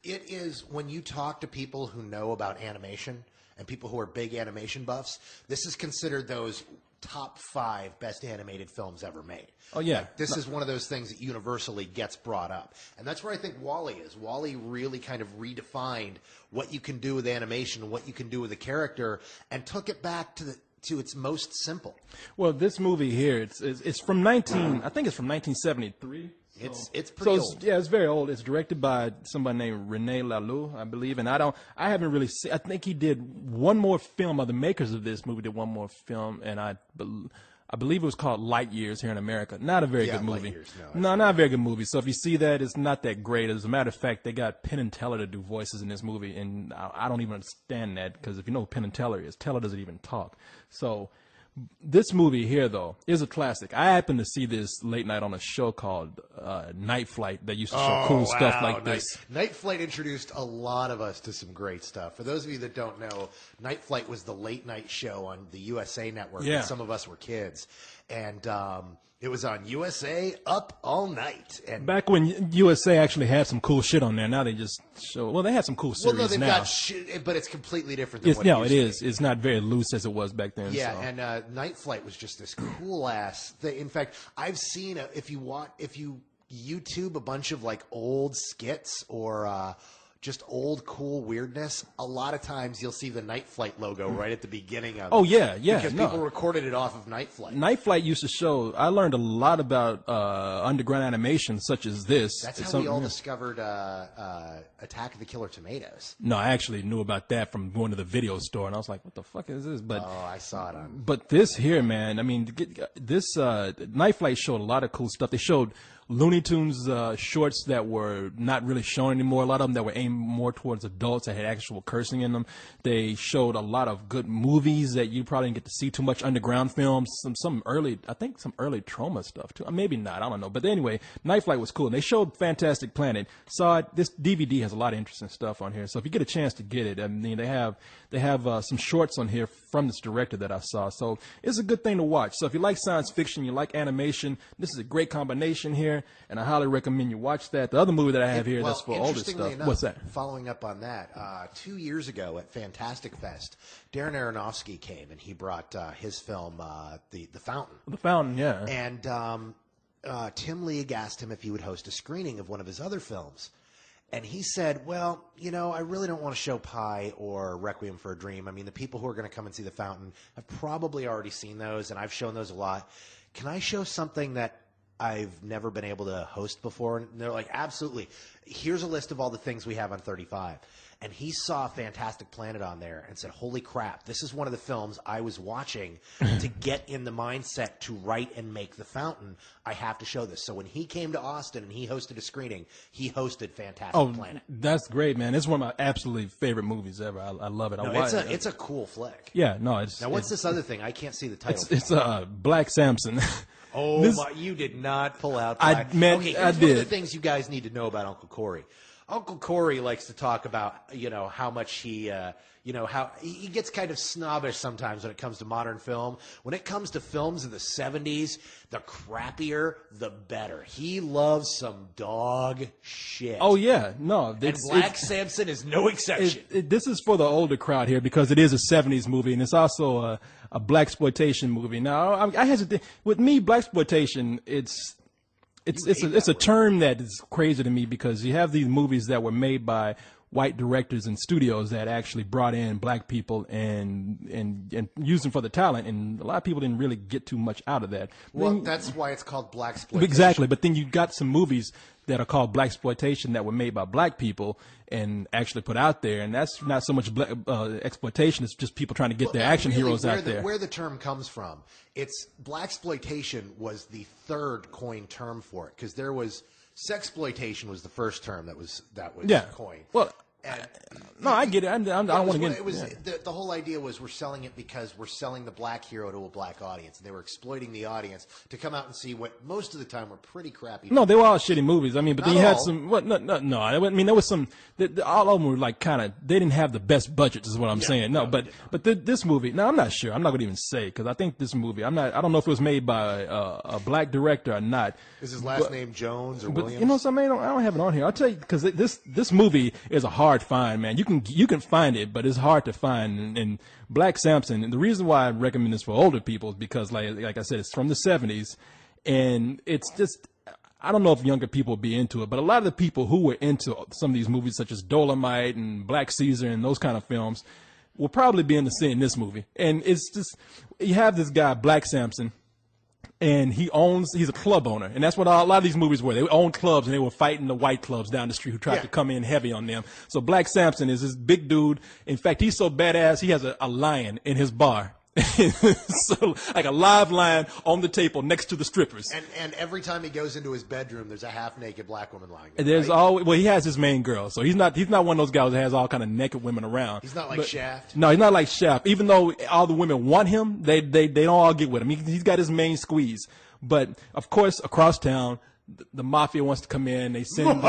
It is, when you talk to people who know about animation and people who are big animation buffs, this is considered those top 5 best animated films ever made. Oh, yeah. Like, this is one of those things that universally gets brought up. And that's where I think WALL-E is. WALL-E really kind of redefined what you can do with animation, what you can do with a character, and took it back to its most simple. Well, this movie here, it's from I think it's from 1973. It's pretty old. Yeah, it's very old. It's directed by somebody named René Laloux, I believe, and I haven't really seen. I think he did one more film, or the makers of this movie did one more film, and I believe it was called Light Years here in America. Not a very good movie. Light Years, no, not a very good movie. So if you see that, it's not that great. As a matter of fact, they got Penn and Teller to do voices in this movie, and I don't even understand that, because if you know who Penn and Teller is, Teller doesn't even talk. So this movie here, though, is a classic. I happened to see this late night on a show called Night Flight that used to show cool stuff like this. Night Flight introduced a lot of us to some great stuff. For those of you that don't know, Night Flight was the late night show on the USA Network when some of us were kids. And it was on USA up all night. And back when USA actually had some cool shit on there, now they just show. Well, they had some cool series well, no, they've now. got shit, but it's completely different than it is. It's not very loose as it was back then. Yeah, so. and Night Flight was just this cool ass thing. In fact, I've seen if you YouTube a bunch of like old skits or just old cool weirdness, a lot of times you'll see the Night Flight logo right at the beginning of it. Oh, yeah. Because people recorded it off of Night Flight. Night Flight used to show, I learned a lot about underground animation such as this. That's how we all discovered Attack of the Killer Tomatoes. No, I actually knew about that from going to the video store, and I was like, what the fuck is this? But I saw it on. But this here, man, I mean, this Night Flight showed a lot of cool stuff. They showed Looney Tunes shorts that were not really shown anymore. A lot of them that were aimed more towards adults that had actual cursing in them. They showed a lot of good movies that you probably didn't get to see too much. Underground films, some early trauma stuff too. Maybe not, I don't know. But anyway, Night Flight was cool. And they showed Fantastic Planet. Saw it. This DVD has a lot of interesting stuff on here. So if you get a chance to get it, I mean, they have some shorts on here from this director that I saw. So it's a good thing to watch. So if you like science fiction, you like animation, this is a great combination here, and I highly recommend you watch that. The other movie that I have here that's for older stuff. Enough, what's that? Following up on that, 2 years ago at Fantastic Fest, Darren Aronofsky came and he brought his film, The Fountain. The Fountain, yeah. And Tim League asked him if he would host a screening of one of his other films. And he said, well, you know, I really don't want to show Pi or Requiem for a Dream. I mean, the people who are going to come and see The Fountain have probably already seen those, and I've shown those a lot. Can I show something that I've never been able to host before? And they're like, absolutely. Here's a list of all the things we have on 35. And he saw Fantastic Planet on there and said, holy crap, this is one of the films I was watching to get in the mindset to write and make The Fountain. I have to show this. So when he came to Austin and he hosted a screening, he hosted Fantastic Planet. That's great, man. It's one of my absolutely favorite movies ever. I love it. No, it's a cool flick. Yeah, no, it's... Now, what's this other thing? I can't see the title. It's Black Samson. Oh, my, you did not pull out Black. Okay, here's I one did. of the things you guys need to know about Uncle Corey. Uncle Corey likes to talk about, how much he, how he gets kind of snobbish sometimes when it comes to modern film. When it comes to films of the 70s, the crappier, the better. He loves some dog shit. Oh, yeah. No. And Black Samson is no exception. This is for the older crowd here because it is a 70s movie, and it's also a blaxploitation movie. Now, I hesitate. With me, blaxploitation, it's a term that is crazy to me because you have these movies that were made by white directors and studios that actually brought in black people and used them for the talent, and a lot of people didn't really get too much out of that. Well, that's why it's called blaxploitation. Exactly, but then you got some movies that are called black exploitation that were made by black people and actually put out there, and that's not so much exploitation; it's just people trying to get their action really heroes out there. Where the term comes from, it's blaxploitation was the third coined term for it, because there was sexploitation was the first term that was coined. Well, no, I get it. I don't want to get it. Was the whole idea was we're selling it because we're selling the black hero to a black audience. They were exploiting the audience to come out and see what most of the time were pretty crappy. No, they were all shitty movies. I mean, but then you had all. some. What? No. I mean, there was some. All of them were like kind of. They didn't have the best budgets, is what I'm saying. No, but this movie. Now I'm not sure. I'm not going to even say because I think this movie. I don't know if it was made by a black director or not. Is his last name Jones or Williams? You know something? I don't have it on here. I'll tell you because this movie is a hard find, man. You can find it, but it's hard to find. And Black Samson. And the reason why I recommend this for older people is because, like I said, it's from the '70s, and it's just. I don't know if younger people would be into it, but a lot of the people who were into some of these movies, such as Dolomite and Black Caesar and those kind of films, will probably be into seeing this movie. And it's just you have this guy Black Samson. And he's a club owner. And that's what a lot of these movies were. They owned clubs and they were fighting the white clubs down the street who tried to come in heavy on them. So Black Samson is this big dude. In fact, he's so badass, he has a lion in his bar. So like a live lion on the table next to the strippers. And every time he goes into his bedroom, there's a half-naked black woman lying there. And there's always, well, he has his main girl. So he's not one of those guys that has all kind of naked women around. He's not like Shaft. No, he's not like Shaft. Even though all the women want him, they don't all get with him. He's got his main squeeze. But of course, across town, the mafia wants to come in. They send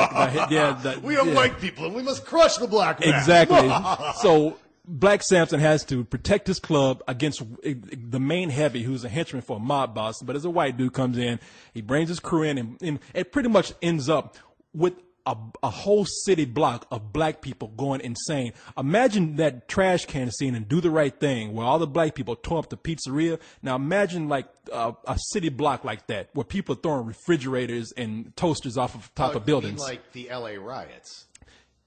we are white people and we must crush the black man. Exactly. So Black Samson has to protect his club against the main heavy, who's a henchman for a mob boss. But as a white dude comes in, he brings his crew in, and it pretty much ends up with a whole city block of black people going insane. Imagine that trash can scene and Do the Right Thing, where all the black people tore up the pizzeria. Now imagine like a city block like that, where people are throwing refrigerators and toasters off of top of buildings. You mean like the L.A. riots?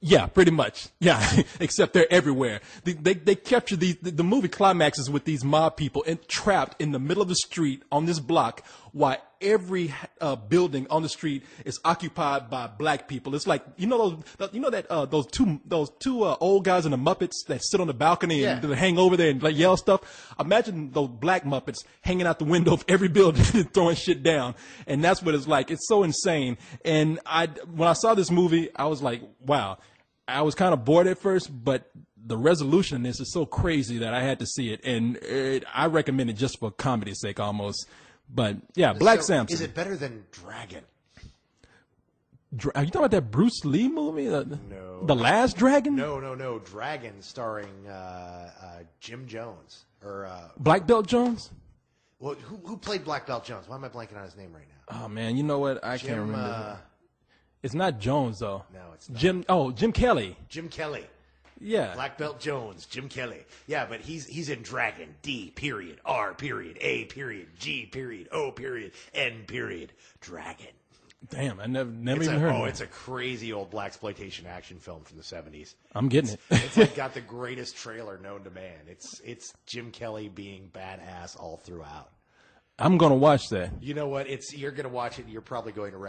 Yeah, pretty much. Yeah, except they're everywhere. They capture the movie climaxes with these mob people trapped in the middle of the street on this block, while every building on the street is occupied by black people. It's like those two old guys in the Muppets that sit on the balcony and hang over there and like yell stuff. Imagine those black Muppets hanging out the window of every building and throwing shit down. And that's what it's like. It's so insane. And when I saw this movie, I was like, wow. I was kind of bored at first, but the resolution in this is so crazy that I had to see it, and I recommend it just for comedy's sake almost. But yeah, Black Samson. Is it better than Dragon? Are you talking about that Bruce Lee movie? No. The Last Dragon? No. Dragon, starring Jim Jones or Black Belt Jones. Well, who played Black Belt Jones? Why am I blanking on his name right now? Oh man, you know what? I can't remember. It's not Jones though. No, it's not. Jim Kelly. Jim Kelly. Yeah. Black Belt Jones, Jim Kelly. Yeah, but he's in Dragon. D period R period A period G period O period N period Dragon. Damn, I never even heard of it. It's a crazy old blaxploitation action film from the 70s. I'm getting it. It's like got the greatest trailer known to man. It's Jim Kelly being badass all throughout. I'm gonna watch that. You know what? You're gonna watch it. And you're probably going to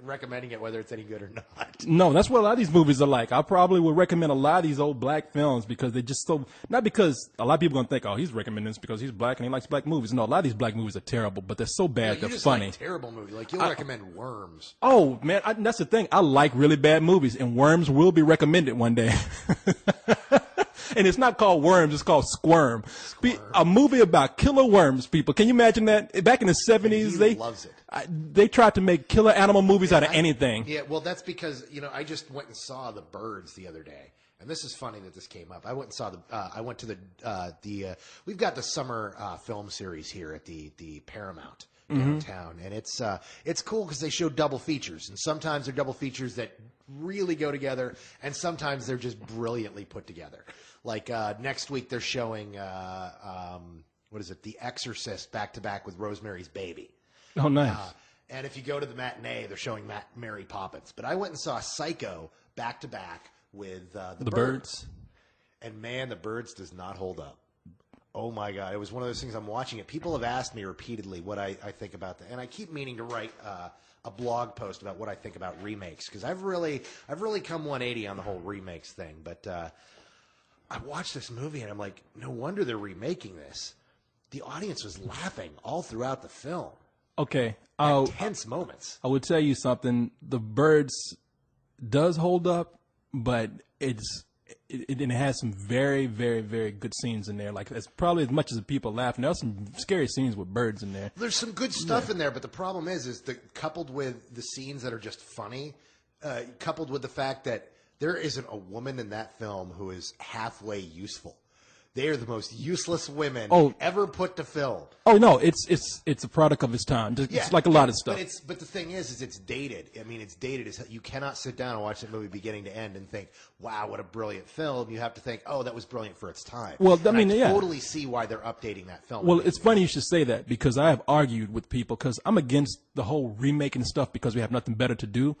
recommending it, whether it's any good or not. No, that's what a lot of these movies are like. I probably would recommend a lot of these old black films because they're just so not because a lot of people are gonna think, oh, he's recommending this because he's black and he likes black movies. No, a lot of these black movies are terrible, but they're so bad they're funny. Like terrible movies. Like you'll recommend Worms. Oh man, that's the thing. I like really bad movies, and Worms will be recommended one day. And it's not called Worms, it's called Squirm. A movie about killer worms, people. Can you imagine that? Back in the 70s, he loves it. They tried to make killer animal movies out of anything. Yeah, well, that's because, I just went and saw The Birds the other day. And this is funny that this came up. I went and saw we've got the summer film series here at the Paramount downtown. And it's cool because they show double features. And sometimes they're double features that really go together. And sometimes they're just brilliantly put together. Like next week they're showing The Exorcist back to back with Rosemary's Baby. Oh, nice. And if you go to the matinee, they're showing Mary Poppins. But I went and saw Psycho back to back with the Birds. And man, The Birds does not hold up. Oh my God! It was one of those things. I'm watching it. People have asked me repeatedly what I think about that, and I keep meaning to write a blog post about what I think about remakes because I've really come 180 on the whole remakes thing. But I watched this movie and I'm like, no wonder they're remaking this. The audience was laughing all throughout the film. Okay, Tense moments. I would tell you something. The Birds does hold up, but it has some very, very, very good scenes in there. Like, it's probably as much as the people laughing. There's some scary scenes with birds in there. There's some good stuff in there, but the problem is coupled with the scenes that are just funny, coupled with the fact that there isn't a woman in that film who is halfway useful. They are the most useless women ever put to film. Oh no, it's a product of its time. It's like a lot of stuff. But the thing is it's dated. I mean, it's dated as you cannot sit down and watch that movie beginning to end and think, "Wow, what a brilliant film." You have to think, "Oh, that was brilliant for its time." Well, I mean, I totally see why they're updating that film. Well, it's funny you should say that because I have argued with people because I'm against the whole remaking stuff because we have nothing better to do.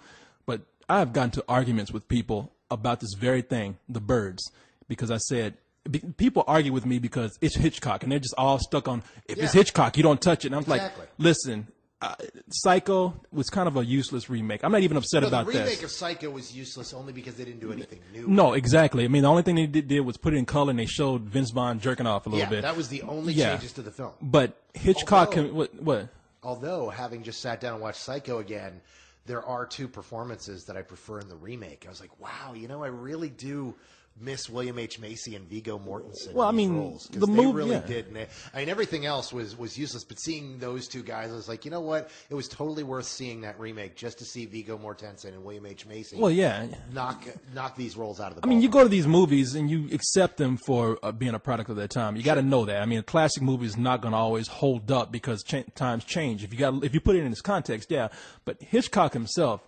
But I have gotten to arguments with people about this very thing, The Birds, because I said. People argue with me because it's Hitchcock, and they're just all stuck on, if it's Hitchcock, you don't touch it. And I'm like, listen, Psycho was kind of a useless remake. I'm not even upset about that. The remake of Psycho was useless only because they didn't do anything new. No, exactly. I mean, the only thing they did was put it in color, and they showed Vince Vaughn jerking off a little bit. That was the only changes to the film. But Hitchcock, what? Although, having just sat down and watched Psycho again, there are two performances that I prefer in the remake. I was like, wow, I really do miss William H. Macy and Viggo Mortensen. Well, I mean, roles, the movie really did. And I mean, everything else was useless. But seeing those two guys, I was like, you know what? It was totally worth seeing that remake just to see Viggo Mortensen and William H. Macy. Well, yeah, knock these roles out of the. I mean, you go to these movies and you accept them for being a product of their time. You got to know that. I mean, a classic movie is not going to always hold up because times change. If you put it in its context, yeah. But Hitchcock himself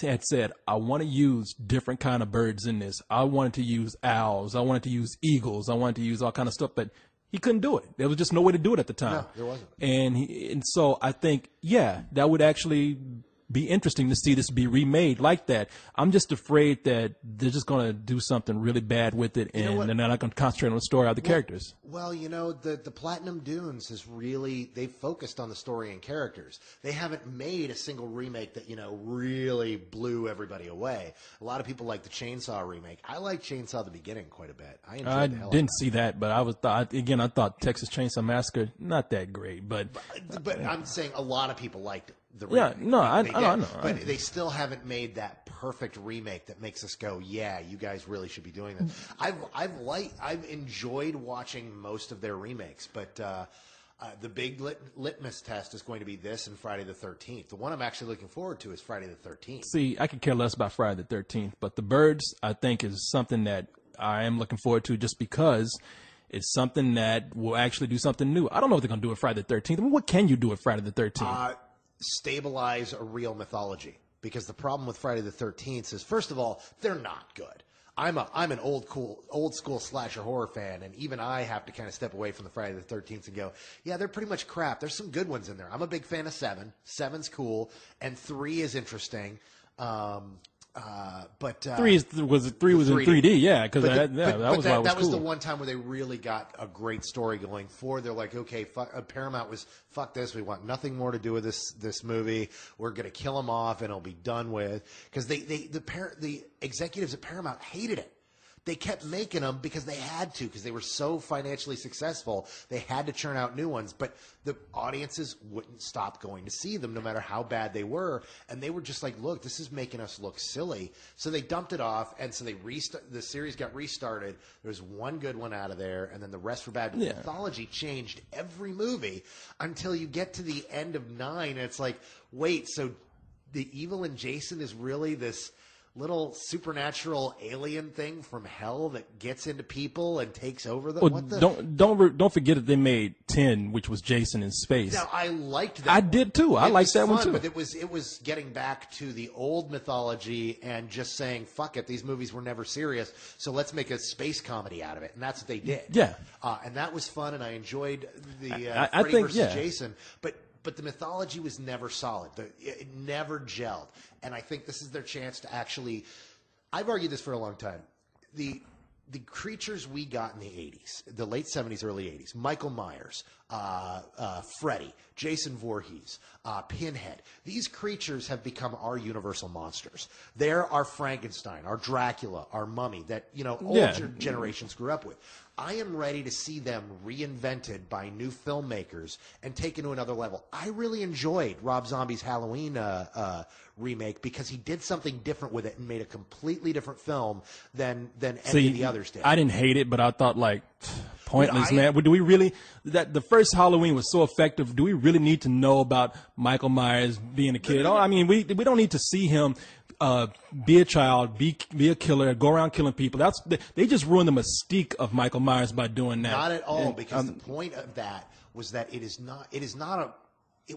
had said, I want to use different kind of birds in this. I wanted to use owls. I wanted to use eagles. I wanted to use all kind of stuff, but he couldn't do it. There was just no way to do it at the time. No, there wasn't. And so I think, that would actually be interesting to see this be remade like that. I'm just afraid that they're just going to do something really bad with it, and they're not going to concentrate on the story or the characters. Well, the Platinum Dunes they've focused on the story and characters. They haven't made a single remake that, really blew everybody away. A lot of people like the Chainsaw remake. I like Chainsaw the Beginning quite a bit. I didn't see that, but I thought Texas Chainsaw Massacre, not that great, but I'm saying a lot of people liked it. I know. But they still haven't made that perfect remake that makes us go, yeah, you guys really should be doing that. I've enjoyed watching most of their remakes, but the big litmus test is going to be this and Friday the 13th. The one I'm actually looking forward to is Friday the 13th. See, I could care less about Friday the 13th, but The Birds, I think, is something that I am looking forward to just because it's something that will actually do something new. I don't know what they're going to do with Friday the 13th. I mean, what can you do with Friday the 13th? Stabilize a real mythology, because the problem with Friday the 13th is, first of all, they're not good. I'm an old school slasher horror fan, and even I have to kind of step away from the Friday the 13th and go, yeah, they're pretty much crap. There's some good ones in there. I'm a big fan of 7. 7's cool, and 3 is interesting. But 3 was in 3D, yeah, because that was why it was that was cool. the one time where they really got a great story going. 4, they're like, okay, Paramount was fuck this. We want nothing more to do with this movie. We're gonna kill them off and it'll be done with, because the executives at Paramount hated it. They kept making them because they had to, because they were so financially successful. They had to churn out new ones, but the audiences wouldn't stop going to see them no matter how bad they were. And they were just like, look, this is making us look silly. So they dumped it off, and so the series got restarted. There was one good one out of there, and then the rest were bad. But the mythology changed every movie until you get to the end of 9, and it's like, wait, so the evil in Jason is really this little supernatural alien thing from hell that gets into people and takes over them. Well, don't forget that they made 10, which was Jason in space. Now, I liked that. I did too. I liked that one too. But it was getting back to the old mythology and just saying, fuck it, these movies were never serious, so let's make a space comedy out of it. And that's what they did. Yeah. And that was fun, and I enjoyed the I think, versus Jason. But the mythology was never solid. It never gelled. And I think this is their chance to actually – I've argued this for a long time. The the creatures we got in the 80s, the late 70s, early 80s, Michael Myers, Freddy, Jason Voorhees, Pinhead, these creatures have become our universal monsters. They're our Frankenstein, our Dracula, our Mummy that, older generations grew up with. I am ready to see them reinvented by new filmmakers and taken to another level. I really enjoyed Rob Zombie's Halloween remake because he did something different with it and made a completely different film than any of the others did. I didn't hate it, but I thought pointless, man. Do we really that the first Halloween was so effective? Do we really need to know about Michael Myers being a kid? I mean, we don't need to see him be a child, be a killer, go around killing people. They just ruined the mystique of Michael Myers by doing that. Not at all, because the point of that was that it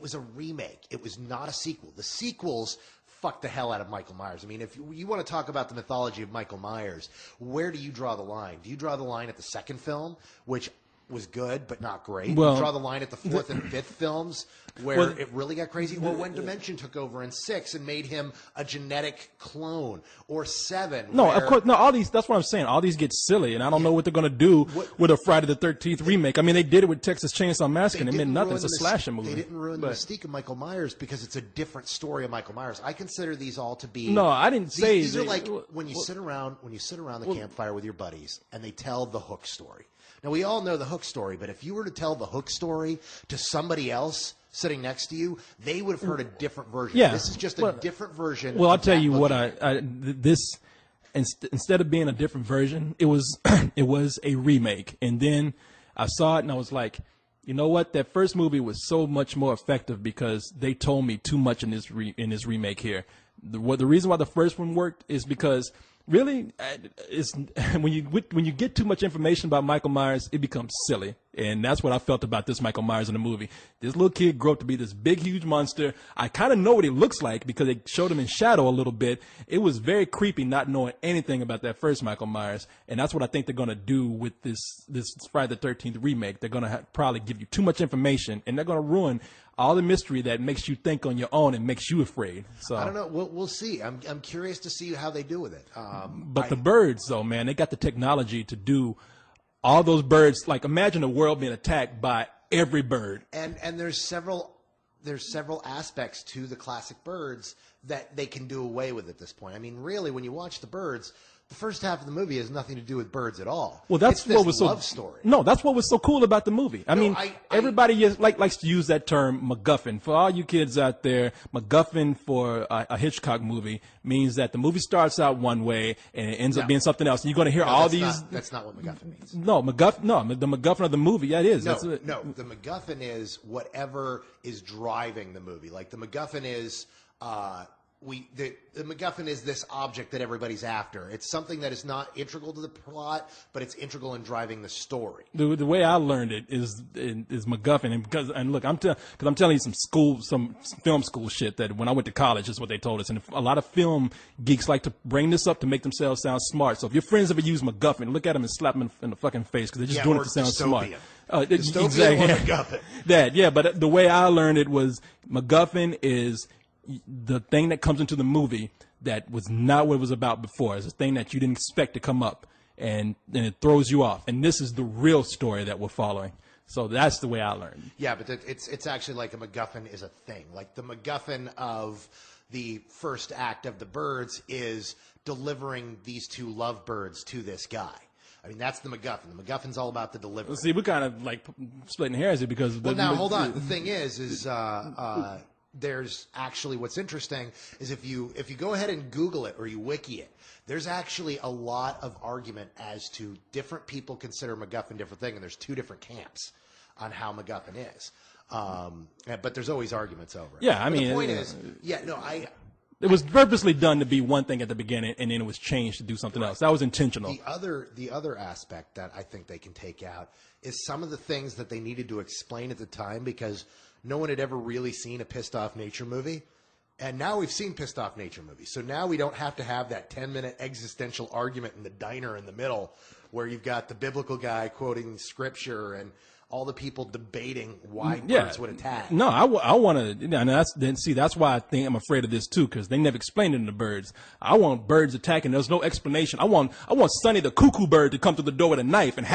was a remake. It was not a sequel. The sequels fucked the hell out of Michael Myers. I mean, if you want to talk about the mythology of Michael Myers, where do you draw the line? Do you draw the line at the second film, which was good but not great? Well, you draw the line at the fourth and fifth films where it really got crazy? Or when Dimension took over in 6 and made him a genetic clone? Or 7? No, of course. No, all these, that's what I'm saying. All these get silly, and I don't know what they're going to do with a Friday the 13th remake. I mean, they did it with Texas Chainsaw Massacre, and it meant nothing. It's a slasher movie. They didn't ruin the mystique of Michael Myers because it's a different story of Michael Myers. I consider these all to be... No, I didn't say... These are like when you sit around the campfire with your buddies, and they tell the Hook story. Now, we all know the Hook story, but if you were to tell the Hook story to somebody else sitting next to you, they would have heard a different version. Yeah. This is just a different version. Well, I'll tell you what, instead of being a different version, it was it was a remake. And then I saw it and I was like, you know what? That first movie was so much more effective because they told me too much in this remake here. The reason why the first one worked is because really, it's when you get too much information about Michael Myers, it becomes silly, and that's what I felt about this Michael Myers in the movie. This little kid grew up to be this big, huge monster. I kind of know what he looks like because they showed him in shadow a little bit. It was very creepy not knowing anything about that first Michael Myers, and that's what I think they're going to do with this Friday the 13th remake. They're going to probably give you too much information, and they're going to ruin all the mystery that makes you think on your own and makes you afraid. So I don't know. We'll see. I'm curious to see how they do with it. But the birds, though, man, they got the technology to do all those birds. Like, imagine a world being attacked by every bird. And there's several aspects to the classic birds that they can do away with at this point. I mean, really, when you watch the birds, the first half of the movie has nothing to do with birds at all. Well, that's what was love story. No, that's what was so cool about the movie. I mean, everybody likes to use that term MacGuffin. For all you kids out there, MacGuffin for a Hitchcock movie means that the movie starts out one way and it ends up being something else. And you're going to hear all these. That's not what MacGuffin means. No, the MacGuffin of the movie. Yeah, it is. No, the MacGuffin is whatever is driving the movie. Like the MacGuffin is. The MacGuffin is this object that everybody's after. It's something that is not integral to the plot, but it's integral in driving the story. The way I learned it is MacGuffin, and look, I'm telling you some film school shit that when I went to college is what they told us, and a lot of film geeks like to bring this up to make themselves sound smart. So if your friends ever use MacGuffin, look at them and slap them in the fucking face because they're just doing it to sound smart. Dystopian or MacGuffin. But the way I learned it was MacGuffin is the thing that comes into the movie that was not what it was about before. It's a thing that you didn't expect to come up, and it throws you off. And this is the real story that we're following. So that's the way I learned. Yeah, but it's actually like a MacGuffin is a thing. Like the MacGuffin of the first act of The Birds is delivering these two lovebirds to this guy. I mean, that's the MacGuffin. The MacGuffin's all about the delivery. See, we're kind of like splitting hairs here because... now, hold on. The thing is there's actually what's interesting is if you go ahead and Google it or you wiki it, there's actually a lot of argument as to different people consider MacGuffin different thing, and there's two different camps on how MacGuffin is. But there's always arguments over it. Yeah, the point is, it was purposely done to be one thing at the beginning, and then it was changed to do something else. That was intentional. The other aspect that I think they can take out is some of the things that they needed to explain at the time because no one had ever really seen a pissed off nature movie. And now we've seen pissed off nature movies. So now we don't have to have that 10-minute existential argument in the diner in the middle where you've got the biblical guy quoting scripture and all the people debating why Yeah. birds would attack. No, I want to, and that's why I think I'm afraid of this too, because they never explained it in the birds. I want birds attacking. There's no explanation. I want Sonny the cuckoo bird to come to the door with a knife and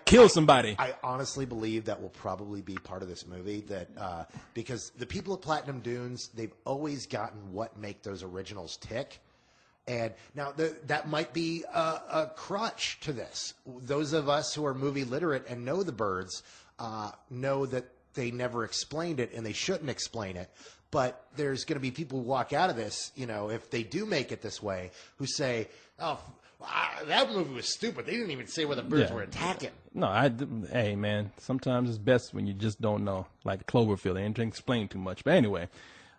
kill somebody. I honestly believe that will probably be part of this movie. That because the people at Platinum Dunes, they've always gotten what make those originals tick. And now that might be a crutch to this. Those of us who are movie literate and know the birds know that they never explained it and they shouldn't explain it. But there's going to be people who walk out of this, if they do make it this way, who say, oh, that movie was stupid. They didn't even say where the birds were attacking. No, hey, man, sometimes it's best when you just don't know. Like Cloverfield, they didn't explain too much. But anyway,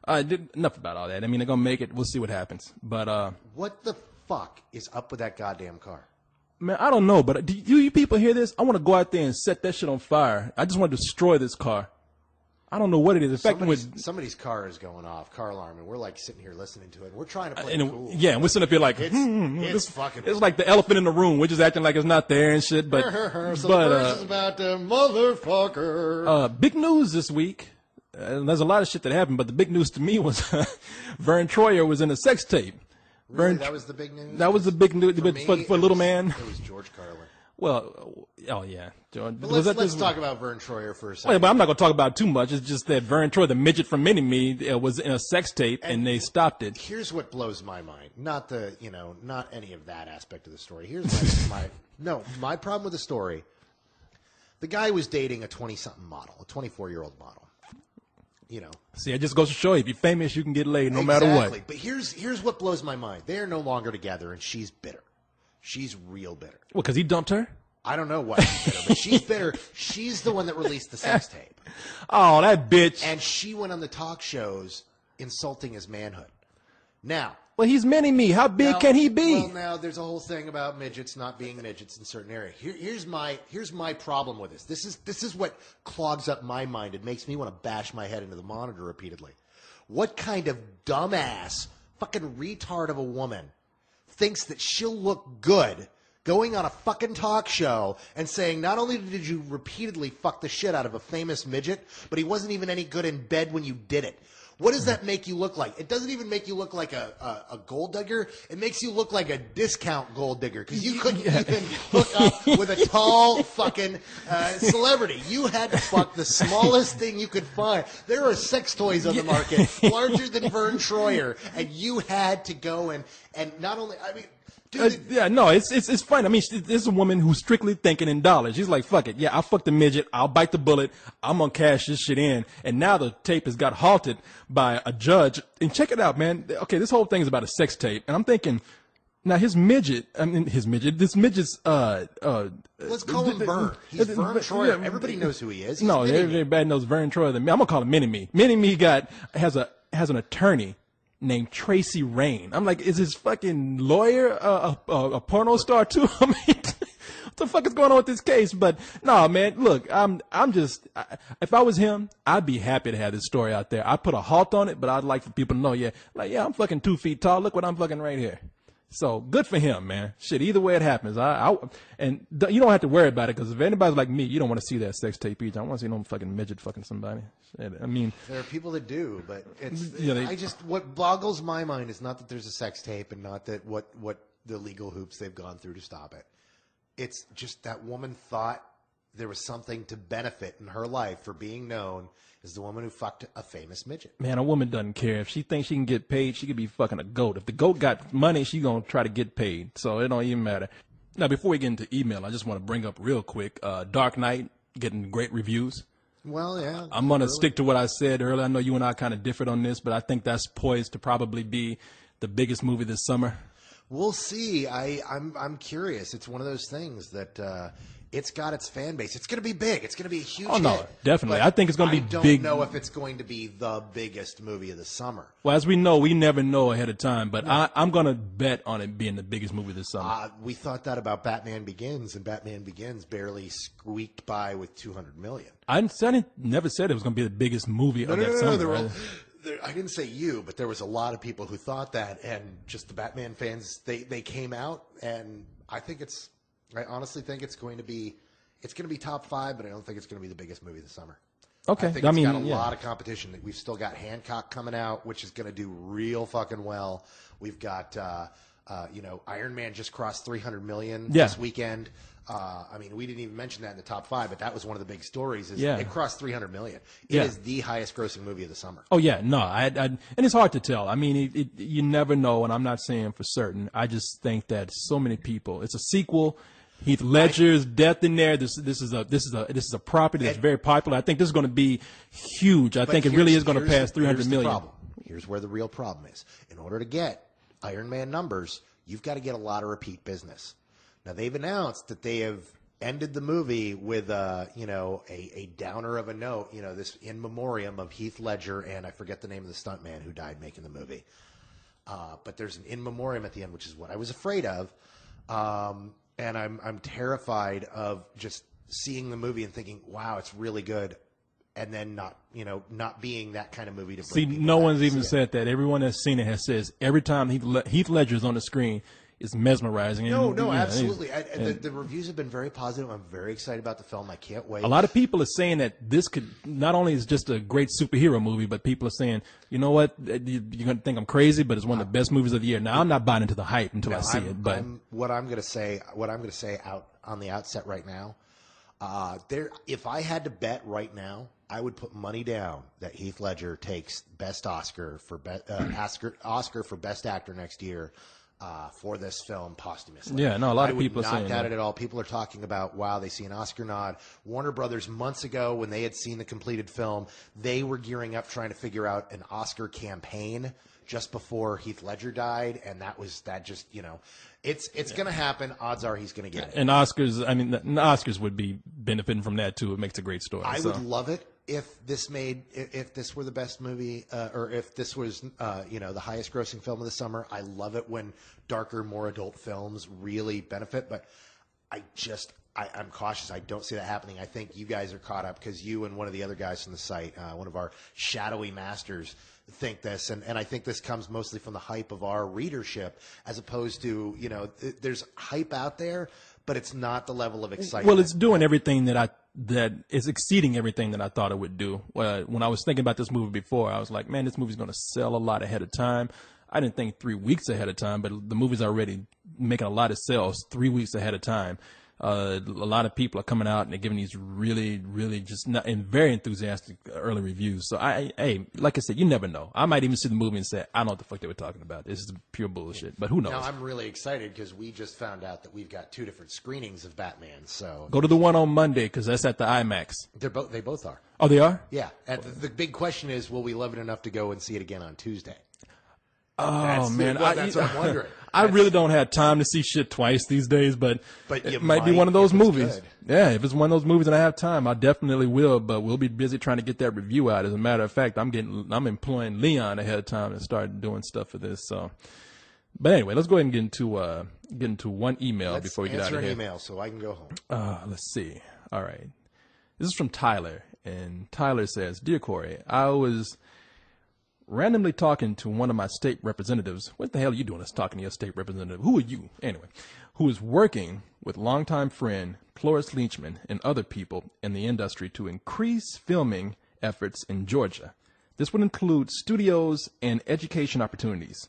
enough about all that. I mean, they're going to make it. We'll see what happens. But what the fuck is up with that goddamn car? Man, I don't know, but do you people hear this? I want to go out there and set that shit on fire. I just want to destroy this car. I don't know what it is. In fact, somebody's car is going off, car alarm, and we're like sitting here listening to it. And we're trying to play it cool. Yeah, and we're sitting up here like, it's fucking. It's like the elephant in the room. We're just acting like it's not there and shit. But so the verse is about the motherfucker. Big news this week. There's a lot of shit that happened, but the big news to me was Vern Troyer was in a sex tape. Really? That was the big news? That was the big news for Little Man. It was George Carlin. Well, oh yeah. But let's talk about Vern Troyer for a second. Wait, but I'm not going to talk about it too much. It's just that Vern Troyer, the midget from Mini-Me, was in a sex tape and they stopped it. Here's what blows my mind. Not any of that aspect of the story. Here's my problem with the story. The guy was dating a 20-something model, a 24-year-old model. See, it just goes to show you, if you're famous, you can get laid no matter what. Exactly. But here's what blows my mind. They are no longer together, and she's bitter. She's real bitter. Well, because he dumped her? I don't know why she's bitter, but she's bitter. She's the one that released the sex tape. Oh, that bitch. And she went on the talk shows insulting his manhood. Now. Well, he's Mini-Me. How big can he be? Well, now there's a whole thing about midgets not being midgets in certain areas. Here's my problem with this. This is what clogs up my mind. It makes me want to bash my head into the monitor repeatedly. What kind of dumbass, fucking retard of a woman thinks that she'll look good going on a fucking talk show and saying, not only did you repeatedly fuck the shit out of a famous midget, but he wasn't even any good in bed when you did it. What does that make you look like? It doesn't even make you look like a gold digger. It makes you look like a discount gold digger because you couldn't even hook up with a tall fucking celebrity. You had to fuck the smallest thing you could find. There are sex toys on the market larger than Vern Troyer, and you had to go and not only, I mean, it's fine. I mean, this is a woman who's strictly thinking in dollars. She's like, fuck it. Yeah, I'll fuck the midget. I'll bite the bullet. I'm going to cash this shit in. And now the tape has got halted by a judge. And check it out, man. Okay, this whole thing is about a sex tape. And I'm thinking, now this midget's, let's call him Vern. He's Vern Troyer. Everybody knows who he is. He's everybody knows Vern Troyer. I'm going to call him Mini-Me. Mini-Me has an attorney named Tracy Rain. I'm like, is his fucking lawyer a porno star too? I mean, what the fuck is going on with this case? But no, man, look, if I was him, I'd be happy to have this story out there. I'd put a halt on it, but I'd like for people to know, I'm fucking 2 feet tall. Look what I'm fucking right here. So good for him, man. Shit, either way it happens, you don't have to worry about it because if anybody's like me, you don't want to see that sex tape either. I don't want to see no fucking midget fucking somebody. Shit, I mean, there are people that do, but what boggles my mind is not that there's a sex tape and not that what the legal hoops they've gone through to stop it. It's just that woman thought there was something to benefit in her life for being known as the woman who fucked a famous midget. Man, a woman doesn't care. If she thinks she can get paid, she could be fucking a goat. If the goat got money, she gonna try to get paid. So it don't even matter. Now, before we get into email, I just want to bring up real quick, Dark Knight getting great reviews. Well, yeah. I'm going to stick to what I said earlier. I know you and I kind of differed on this, but I think that's poised to probably be the biggest movie this summer. We'll see. I'm curious. It's one of those things that it's got its fan base. It's going to be big. It's going to be a huge hit. No, definitely. I think it's going to be big. I don't know if it's going to be the biggest movie of the summer. Well, as we know, we never know ahead of time, but I'm going to bet on it being the biggest movie this summer. We thought that about Batman Begins, and Batman Begins barely squeaked by with $200 million. I never said it was going to be the biggest movie of that summer. I didn't say you, but there was a lot of people who thought that, and just the Batman fans, they came out, and I honestly think it's going to be It's going to be top 5, but I don't think it's going to be the biggest movie of the summer. Okay. I think it's got a lot of competition. We've still got Hancock coming out, which is going to do real fucking well. We've got, Iron Man just crossed 300 million this weekend. I mean, we didn't even mention that in the top 5, but that was one of the big stories. It crossed 300 million. It is the highest grossing movie of the summer. Oh yeah, no, and it's hard to tell. I mean, you never know, and I'm not saying for certain. I just think that so many people. It's a sequel. Heath Ledger's death in there. This is a property that's very popular. I think this is going to be huge. I think it really is going to pass 300 million. Problem. Here's where the real problem is. In order to get Iron Man numbers, you've got to get a lot of repeat business. Now they've announced that they have ended the movie with a downer of a note. This in memoriam of Heath Ledger and I forget the name of the stuntman who died making the movie. But there's an in memoriam at the end, which is what I was afraid of. And I'm terrified of just seeing the movie and thinking, wow, it's really good, and then not being that kind of movie to bring people no back one's to even see said that. Everyone that's seen it has says every time Heath Ledger's on the screen, it's mesmerizing. No, absolutely. The reviews have been very positive. I'm very excited about the film. I can't wait. A lot of people are saying that this could not only is just a great superhero movie, but people are saying, you know what, you're going to think I'm crazy, but it's one of the best movies of the year. Now, I'm not buying into the hype until I see it. But what I'm going to say out on the outset right now, if I had to bet right now, I would put money down that Heath Ledger takes best Oscar for best actor next year. For this film posthumously. Yeah, no, a lot of people are saying that. I would not doubt it at all. People are talking about, wow, they see an Oscar nod. Warner Brothers, months ago, when they had seen the completed film, they were gearing up trying to figure out an Oscar campaign just before Heath Ledger died, and it's going to happen. Odds are he's going to get it. And Oscars, I mean, the Oscars would be benefiting from that too. It makes a great story. I would love it if this were the best movie, or if this was, the highest grossing film of the summer. I love it when darker, more adult films really benefit, but I'm cautious. I don't see that happening. I think you guys are caught up because you and one of the other guys from the site, one of our shadowy masters, think this, and I think this comes mostly from the hype of our readership, as opposed to, there's hype out there, but it's not the level of excitement. Well, it's doing everything that is exceeding everything that I thought it would do. When I was thinking about this movie before, I was like, man, this movie's going to sell a lot ahead of time. I didn't think 3 weeks ahead of time, but the movie's already making a lot of sales 3 weeks ahead of time. A lot of people are coming out and they're giving these really, really just not and very enthusiastic early reviews. So like I said, you never know. I might even see the movie and say, I don't know what the fuck they were talking about. This is pure bullshit. But who knows? Now I'm really excited because we just found out that we've got 2 different screenings of Batman. So go to the one on Monday because that's at the IMAX. They both are. Oh, they are? Yeah. And the big question is, will we love it enough to go and see it again on Tuesday? Oh, man. That's what I'm wondering. I really don't have time to see shit twice these days, but it might be one of those movies. Good. Yeah, if it's one of those movies and I have time, I definitely will, but we'll be busy trying to get that review out. As a matter of fact, I'm employing Leon ahead of time and start doing stuff for this. So, but anyway, let's go ahead and get into one email before we get out of here. Answer an email so I can go home. Let's see. All right. This is from Tyler, and Tyler says, Dear Corey, I was randomly talking to one of my state representatives. What the hell are you doing? Us talking to your state representative? Who are you? Anyway, who is working with longtime friend Cloris Leachman and other people in the industry to increase filming efforts in Georgia. This would include studios and education opportunities.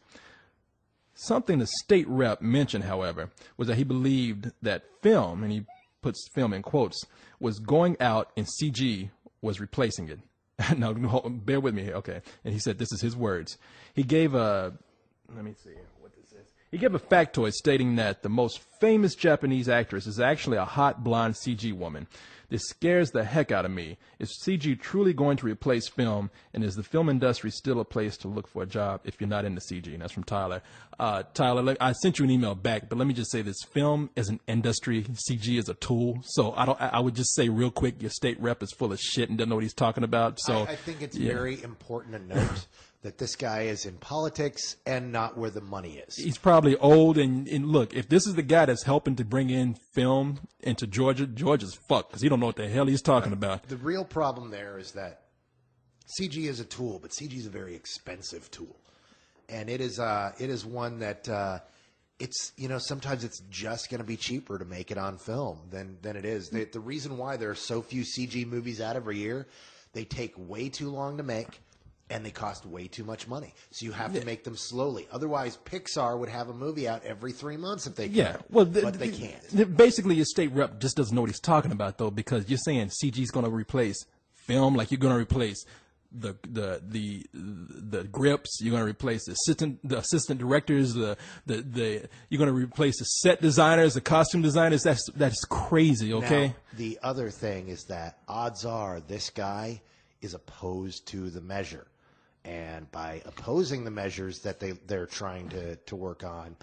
Something the state rep mentioned, however, was that he believed that film, and he puts film in quotes, was going out and CG was replacing it. Now, bear with me here. Okay. And he said, this is his words. He gave let me see what this is. He gave a factoid stating that the most famous Japanese actress is actually a hot blonde CG woman. This scares the heck out of me. Is CG truly going to replace film? And is the film industry still a place to look for a job if you're not into CG? And that's from Tyler. Tyler, I sent you an email back, but let me just say this. Film is an industry. CG is a tool. So I would just say real quick, your state rep is full of shit and doesn't know what he's talking about. So I think it's very important to note that this guy is in politics and not where the money is. He's probably old. And look, if this is the guy that's helping to bring in film into Georgia, Georgia's fucked because he don't know what the hell he's talking about. The real problem there is that CG is a tool, but CG is a very expensive tool. And it is one that it's, sometimes it's just going to be cheaper to make it on film than it is. The reason why there are so few CG movies out every year, they take way too long to make. And they cost way too much money. So you have to make them slowly. Otherwise, Pixar would have a movie out every 3 months if they could. Yeah, well, but they can't. Basically, your state rep just doesn't know what he's talking about, though, because you're saying CG is going to replace film, like you're going to replace the grips, you're going to replace the assistant directors, you're going to replace the set designers, the costume designers. That's crazy. Okay. Now, the other thing is that odds are this guy is opposed to the measure. And by opposing the measures that they're trying to work on,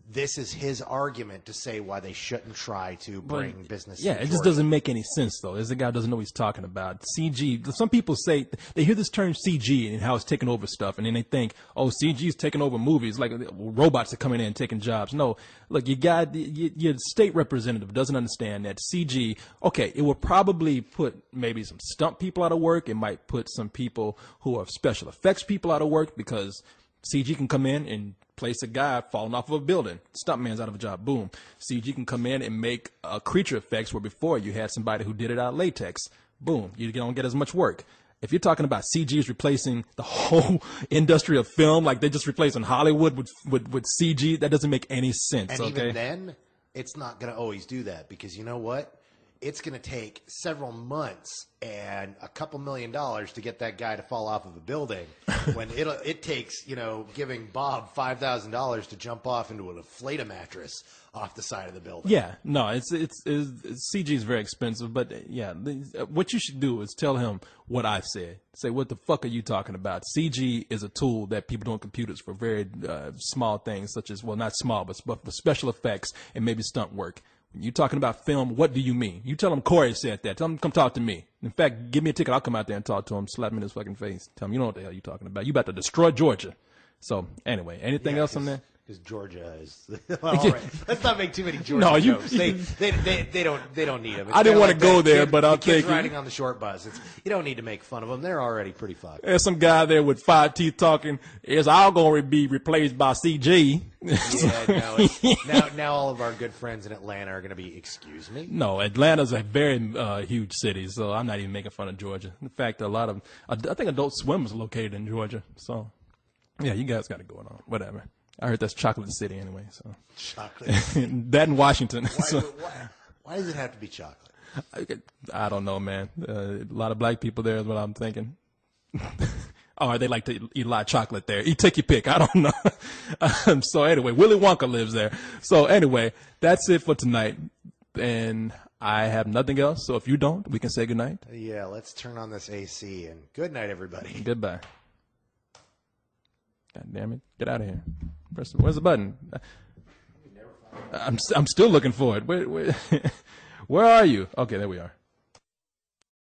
this is his argument to say why they shouldn't try to bring business. Yeah, it just doesn't make any sense, though. This guy doesn't know what he's talking about. CG, some people say, they hear this term CG and how it's taking over stuff, and then they think, oh, CG is taking over movies, like robots are coming in and taking jobs. No, look, your state representative doesn't understand that CG, okay, it will probably put maybe some stunt people out of work. It might put some people who are special effects people out of work, because CG can come in and place a guy falling off of a building. Stuntman's out of a job. Boom. CG can come in and make creature effects where before you had somebody who did it out of latex. Boom. You don't get as much work. If you're talking about CG is replacing the whole industry of film, like they're just replacing Hollywood with CG, that doesn't make any sense. And even then, it's not going to always do that, because you know what? It's going to take several months and a couple $1 million to get that guy to fall off of a building, when it takes, giving Bob $5,000 to jump off into an inflata mattress off the side of the building. Yeah, no, CG is very expensive, but yeah, what you should do is tell him what I've said. Say, what the fuck are you talking about? CG is a tool that people do on computers for very small things, such as, well, not small, but for special effects and maybe stunt work. When you're talking about film, what do you mean? You tell him Corey said that. Tell him, come talk to me. In fact, give me a ticket. I'll come out there and talk to him, slap him in his fucking face. Tell him, you know what the hell you're talking about. You about to destroy Georgia. So, anyway, anything else on that? Because Georgia is all right. Let's not make too many Georgia jokes. They don't need them. I didn't want to go there, but I'm thinking riding on the short bus. You don't need to make fun of them. They're already pretty fucked. There's some guy there with 5 teeth talking. Is all going to be replaced by CG? Yeah, now all of our good friends in Atlanta are going to be. Excuse me. No, Atlanta's a very huge city, so I'm not even making fun of Georgia. In fact, I think Adult Swim is located in Georgia. So, yeah, you guys got it going on. Whatever. I heard that's Chocolate City anyway. So chocolate. That in Washington. Why does it have to be chocolate? I don't know, man. A lot of black people there is what I'm thinking. Or they like to eat a lot of chocolate there. You take your pick. I don't know. So anyway, Willy Wonka lives there. So anyway, that's it for tonight. And I have nothing else. So if you don't, we can say goodnight. Yeah, let's turn on this AC and good night, everybody. Goodbye. God damn it. Get out of here. Where's the button? I'm still looking for it. Where are you? Okay, there we are.